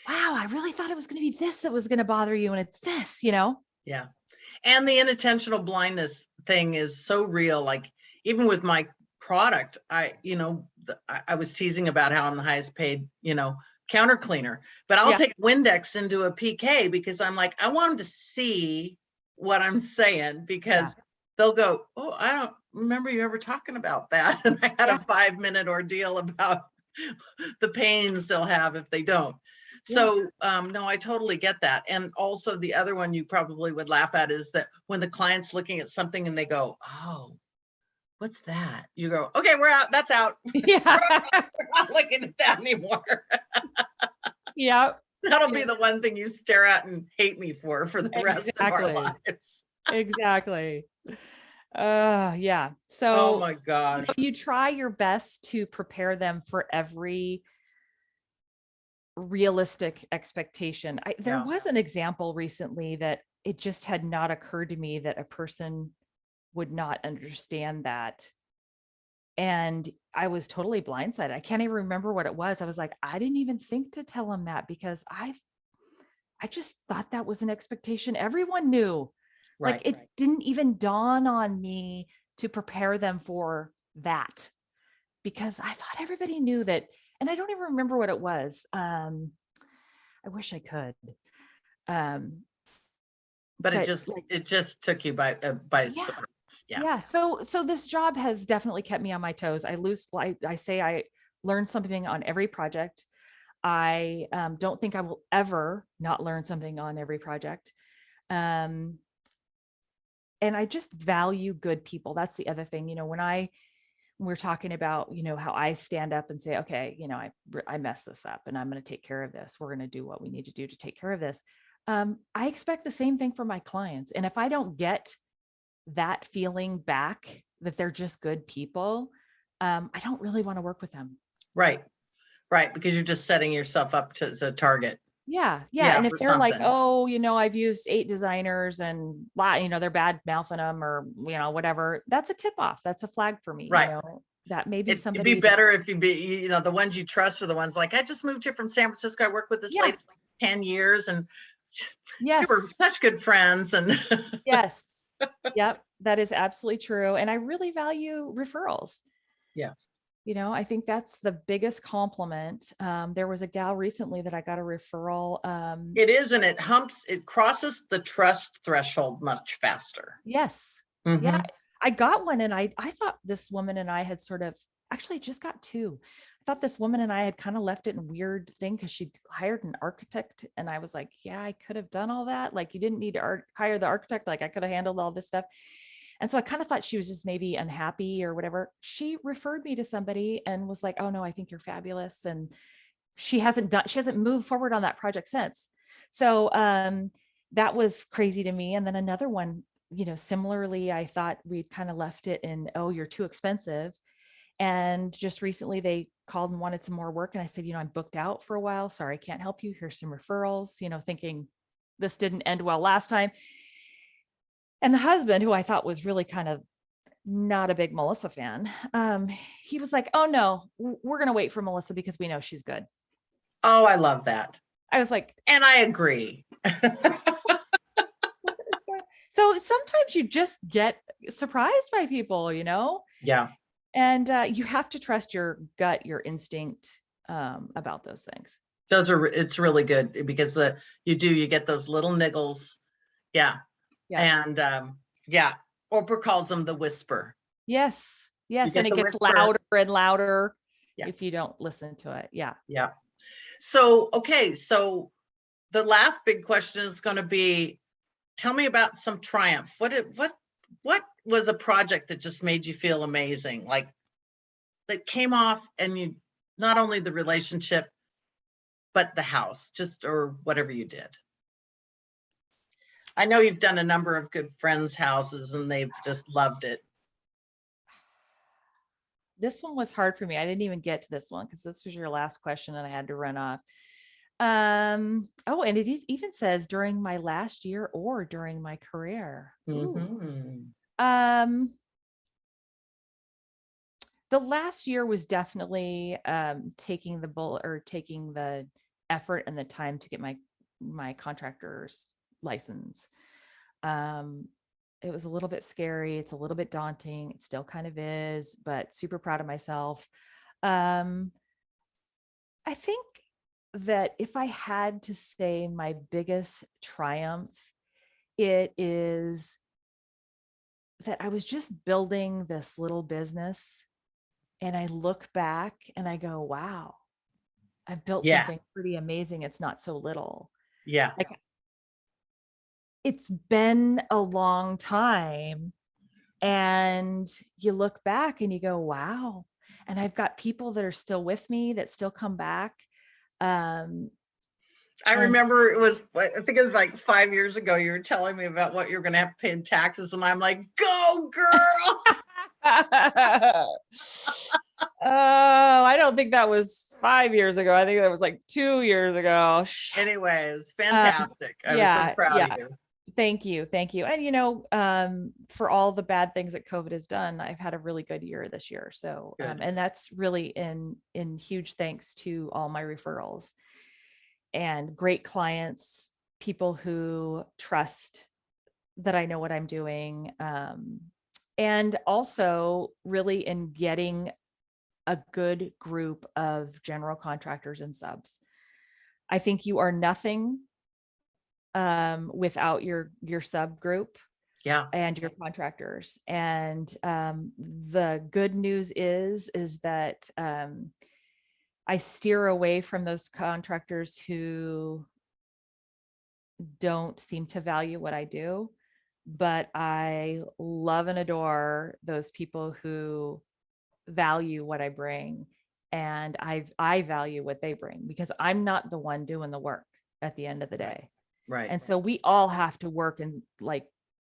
wow, I really thought it was going to be this that was going to bother you. And it's this, Yeah. And the inattentional blindness thing is so real. Like, even with my product, I was teasing about how I'm the highest paid, counter cleaner, but I'll take Windex into a PK because I'm like, I want them to see what I'm saying, because they'll go, oh, I don't remember you ever talking about that. And I had a 5-minute ordeal about the pains they'll have if they don't. So no, I totally get that. And also the other one you probably would laugh at is that when the client's looking at something and they go, oh, what's that? You go, okay, we're out. That's out. Yeah. We're not looking at that anymore. Yeah. That'll be the one thing you stare at and hate me for the rest of our lives. Exactly. Yeah. So, oh my gosh. You try your best to prepare them for every realistic expectation. There was an example recently that it just had not occurred to me that a person would not understand that. And I was totally blindsided. I can't even remember what it was. I was like, I didn't even think to tell him that, because I just thought that was an expectation everyone knew. Like, it didn't even dawn on me to prepare them for that, because I thought everybody knew that. And I don't even remember what it was. I wish I could. But it just took you by surprise. Yeah. So this job has definitely kept me on my toes. I say I learn something on every project. I don't think I will ever not learn something on every project. And I just value good people. That's the other thing. When we're talking about, how I stand up and say, okay, I messed this up and I'm going to take care of this. We're going to do what we need to do to take care of this. I expect the same thing from my clients. And if I don't get that feeling back that they're just good people, I don't really want to work with them. Right. Because you're just setting yourself up as a target. Yeah. And if they're like, oh, I've used 8 designers and they're bad mouthing them, or, whatever, that's a tip off. That's a flag for me. Right. That maybe somebody. It'd be better if you be, the ones you trust are the ones like, I just moved here from San Francisco. I worked with this lady for 10 years and we were such good friends. And yes. Yep. That is absolutely true. And I really value referrals. Yes. You know, I think that's the biggest compliment. There was a gal recently that I got a referral. It is, and it crosses the trust threshold much faster. Yes. Mhm. Yeah. I got one, and I thought this woman and I had sort of, actually I just got two. I thought this woman and I had kind of left it in a weird thing because she hired an architect, and I was like, yeah, I could have done all that. Like, you didn't need to hire the architect. Like, I could have handled all this stuff. And so I kind of thought she was just maybe unhappy or whatever. She referred me to somebody and was like, oh no, I think you're fabulous. And she hasn't moved forward on that project since. So that was crazy to me. And then another one, you know, similarly, I thought we'd kind of left it in, oh, you're too expensive. And just recently they called and wanted some more work. And I said, you know, I'm booked out for a while. Sorry, I can't help you. Here's some referrals, you know, thinking this didn't end well last time. And the husband, who I thought was really kind of not a big Melissa fan, he was like, oh no, we're going to wait for Melissa because we know she's good. Oh, I love that. I was like, and I agree. So sometimes you just get surprised by people, you know? Yeah. And you have to trust your gut, your instinct about those things. It's really good because you get those little niggles. Yeah. Yeah. And yeah, Oprah calls them the whisper. Yes. Yes. And it gets whisper. louder and louder Yeah. if you don't listen to it. Yeah. Yeah. So, okay. So the last big question is going to be, tell me about some triumph. What was a project that just made you feel amazing? Like that came off and you, not only the relationship, but the house, or whatever you did. I know you've done a number of good friends' houses and they've just loved it. This one was hard for me. I didn't even get to this one because this was your last question and I had to run off. Oh, and even says during my last year or during my career. Mm-hmm. The last year was definitely taking the effort and the time to get my contractor's license. It was a little bit scary. It's a little bit daunting. It still kind of is, but super proud of myself. I think that if I had to say my biggest triumph, it is that I was just building this little business and I look back and I go, wow, I've built something pretty amazing. It's not so little. Yeah. Like, it's been a long time and you look back and you go, wow. And I've got people that are still with me that still come back. I remember I think it was like 5 years ago, you were telling me about what you're going to have to pay in taxes. And I'm like, go girl. Oh, I don't think that was 5 years ago. I think that was like 2 years ago. Anyways, fantastic. I was so proud of you. Thank you. Thank you. And, you know, for all the bad things that COVID has done, I've had a really good year this year. So, and that's really in huge thanks to all my referrals and great clients, people who trust that I know what I'm doing. And also really in getting a good group of general contractors and subs. I think you are nothing without your subgroup and your contractors. And the good news is that I steer away from those contractors who don't seem to value what I do, but I love and adore those people who value what I bring, and I value what they bring because I'm not the one doing the work at the end of the day. Right. And so we all have to work and like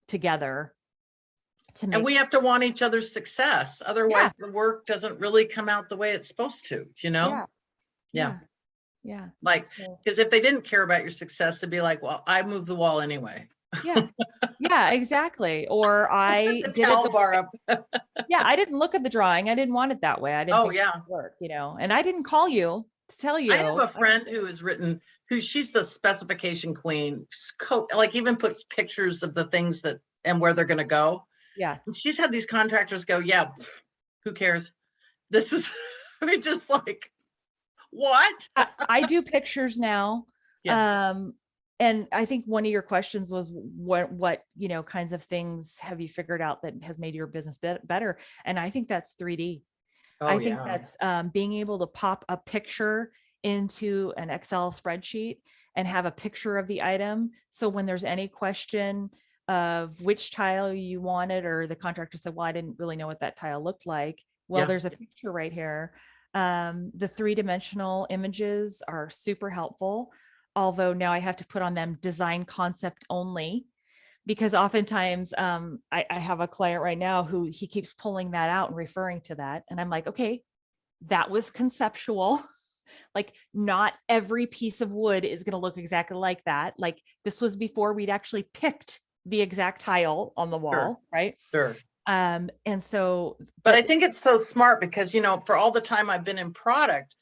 together to make. And we have to want each other's success. Otherwise the work doesn't really come out the way it's supposed to, you know? Yeah. Like, because if they didn't care about your success, they'd be like, well, I moved the wall anyway. Yeah, exactly. Or I did it. I didn't look at the drawing. I didn't want it that way. I didn't think it would work, you know, and I didn't call you to tell you. I have a friend who has written, she's the specification queen, like even puts pictures of the things and where they're going to go. Yeah. And she's had these contractors go, yeah, who cares? this is, I mean, just like, what? I do pictures now. And I think one of your questions was what, you know, kinds of things have you figured out that has made your business better? And I think that's 3D. I think that's being able to pop a picture into an Excel spreadsheet and have a picture of the item. So when there's any question of which tile you wanted, or the contractor said, well, I didn't really know what that tile looked like. Well, there's a picture right here. The 3-dimensional images are super helpful. Although now I have to put on them design concept only, because oftentimes I have a client right now who he keeps pulling that out and referring to that. And I'm like, okay, that was conceptual. Like not every piece of wood is going to look exactly like that. Like this was before we'd actually picked the exact tile on the wall, right? Sure. And so, but I think it's so smart because, you know, for all the time I've been in product,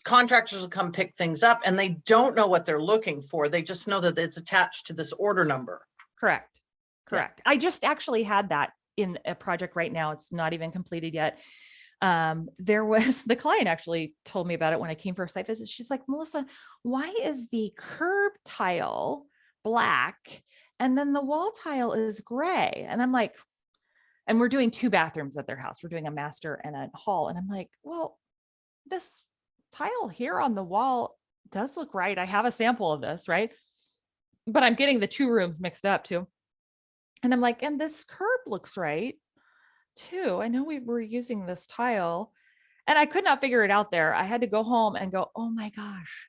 contractors will come pick things up and they don't know what they're looking for. They just know that it's attached to this order number. Correct. Yeah. I just actually had that in a project right now. It's not even completed yet. There was, the client actually told me about it when I came for a site visit. She's like, Melissa, why is the curb tile black and then the wall tile is gray? And I'm like, and we're doing 2 bathrooms at their house. We're doing a master and a hall. And I'm like, well, this tile here on the wall does look right. I have a sample of this, right? But I'm getting the 2 rooms mixed up too. And I'm like, and this curb looks right too. I know we were using this tile and I could not figure it out there. I had to go home and go, oh my gosh.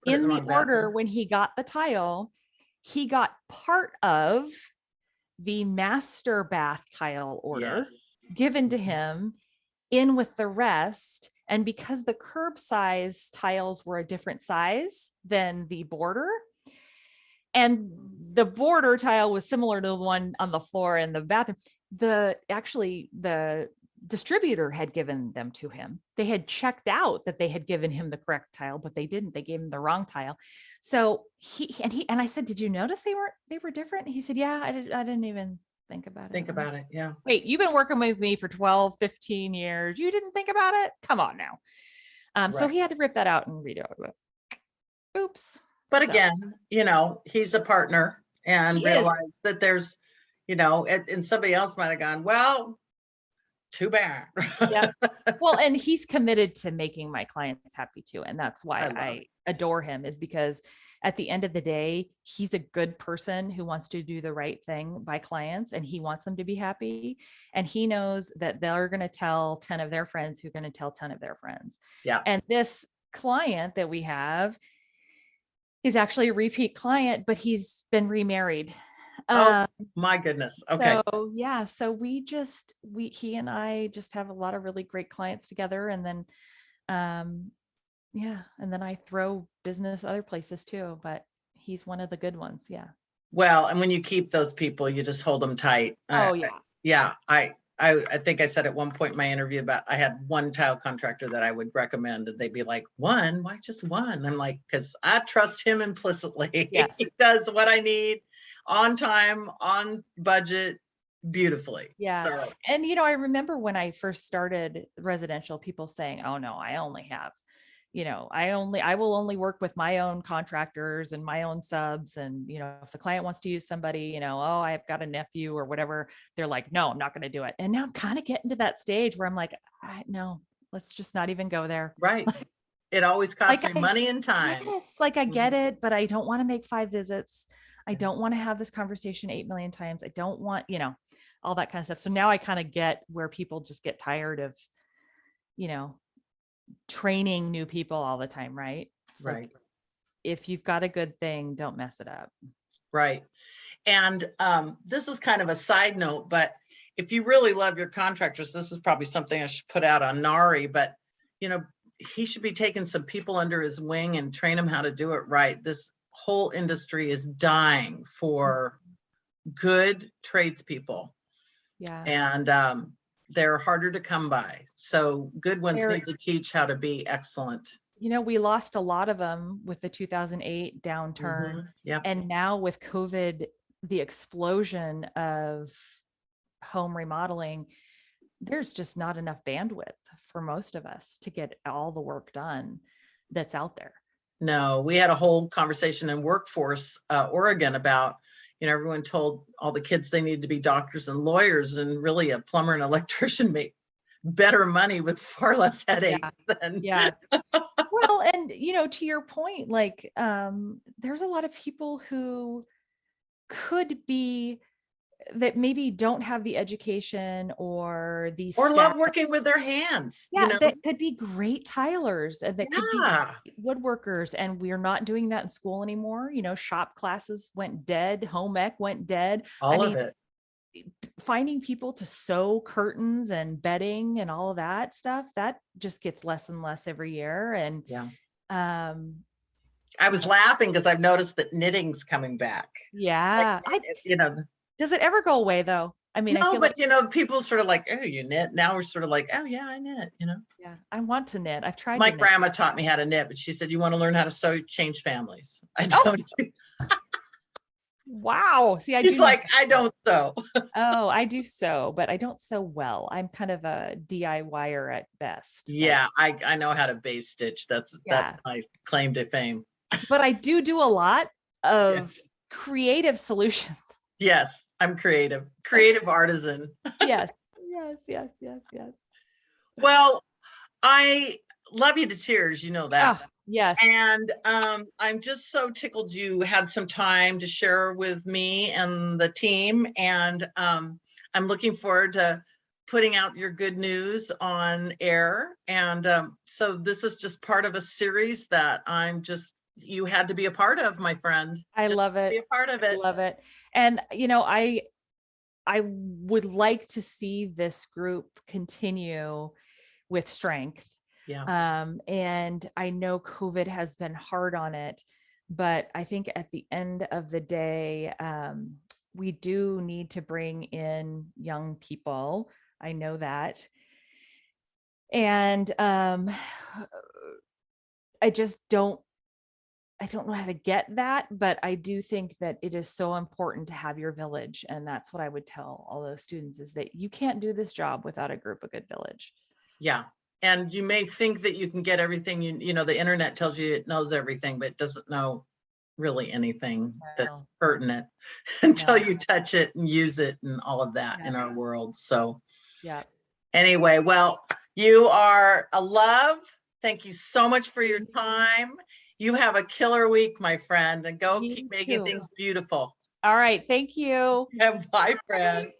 In the order when he got the tile, he got part of the master bath tile order given to him in with the rest. And because the curb size tiles were a different size than the border, and the border tile was similar to the one on the floor in the bathroom, the distributor had given them to him. They had checked out that they had given him the correct tile, but they didn't. They gave him the wrong tile. So I said, did you notice they were different? And he said, yeah, I didn't even think about it. Yeah. Wait, you've been working with me for 12, 15 years. You didn't think about it? Come on now. So he had to rip that out and redo it. Oops. But again, you know, he's a partner and realized that there's, you know, and somebody else might've gone, well, too bad. Yeah. Well, and he's committed to making my clients happy too. And that's why I adore him, is because at the end of the day, he's a good person who wants to do the right thing by clients and he wants them to be happy. And he knows that they're going to tell 10 of their friends who are going to tell 10 of their friends. Yeah. And this client that we have is actually a repeat client, but he's been remarried. Oh my goodness. Okay. So yeah, so he and I just have a lot of really great clients together. And then, and then I throw business other places too, but he's one of the good ones. Yeah. Well, and when you keep those people, you just hold them tight. Oh yeah. Yeah. I think I said at one point in my interview about, I had one tile contractor that I would recommend and they'd be like, one, why just one? I'm like, cause I trust him implicitly. Yes. He does what I need on time, on budget, beautifully. Yeah. So. And, you know, I remember when I first started residential, people saying, oh no, I only have, you know, I will only work with my own contractors and my own subs. And, you know, if the client wants to use somebody, you know, oh, I've got a nephew or whatever, they're like, no, I'm not going to do it. And now I'm kind of getting to that stage where I'm like, no, let's just not even go there. Right. It always costs me money and time. Yes, like I get it, but I don't want to make 5 visits. I don't want to have this conversation 8 million times. I don't want, you know, all that kind of stuff. So now I kind of get where people just get tired of, you know, training new people all the time, right? It's right. Like, if you've got a good thing, don't mess it up. Right. And this is kind of a side note, but if you really love your contractors, this is probably something I should put out on Nari, but you know, he should be taking some people under his wing and train them how to do it right. This whole industry is dying for good tradespeople. Yeah. And they're harder to come by. So good ones need to teach how to be excellent. You know, we lost a lot of them with the 2008 downturn. Yep. And now with COVID, the explosion of home remodeling, there's just not enough bandwidth for most of us to get all the work done that's out there. No, we had a whole conversation in Workforce Oregon about, everyone told all the kids they needed to be doctors and lawyers, and really a plumber and electrician make better money with far less headache than. Yeah. Well, and to your point, like there's a lot of people who could be, that maybe don't have the education or the love working with their hands. That could be great tilers, and that could be woodworkers, and we're not doing that in school anymore. Shop classes went dead, home ec went dead. All of it. Finding people to sew curtains and bedding and all of that stuff, that just gets less and less every year. And I was laughing because I've noticed that knitting's coming back. Yeah. Does it ever go away though? I mean, no, but people sort of like, oh, you knit. Now we're sort of like, oh yeah, I knit, Yeah, I want to knit. I've tried. My grandma taught me how to knit, but she said, you want to learn how to sew, change families. I don't. Wow. See, I don't sew. Oh, I do sew, but I don't sew well. I'm kind of a DIYer at best. Yeah, I know how to base stitch. That's my claim to fame. But I do a lot of creative solutions. Yes, I'm creative artisan. Yes. Well, I love you to tears, that. Yes. And I'm just so tickled you had some time to share with me and the team. And I'm looking forward to putting out your good news on air. And so this is just part of a series that you had to be a part of, my friend. I love it. Be a part of it. I love it. And, I would like to see this group continue with strength. Yeah. And I know COVID has been hard on it, but I think at the end of the day, we do need to bring in young people. I know that. And I don't know how to get that, but I do think that it is so important to have your village. And that's what I would tell all those students, is that you can't do this job without a group, a good village. Yeah. And you may think that you can get everything, the internet tells you it knows everything, but it doesn't know really anything that's pertinent until you touch it and use it and all of that in our world. So anyway, well, you are a love. Thank you so much for your time. You have a killer week, my friend, and go keep making things beautiful. All right. Thank you. Yeah, bye, friend.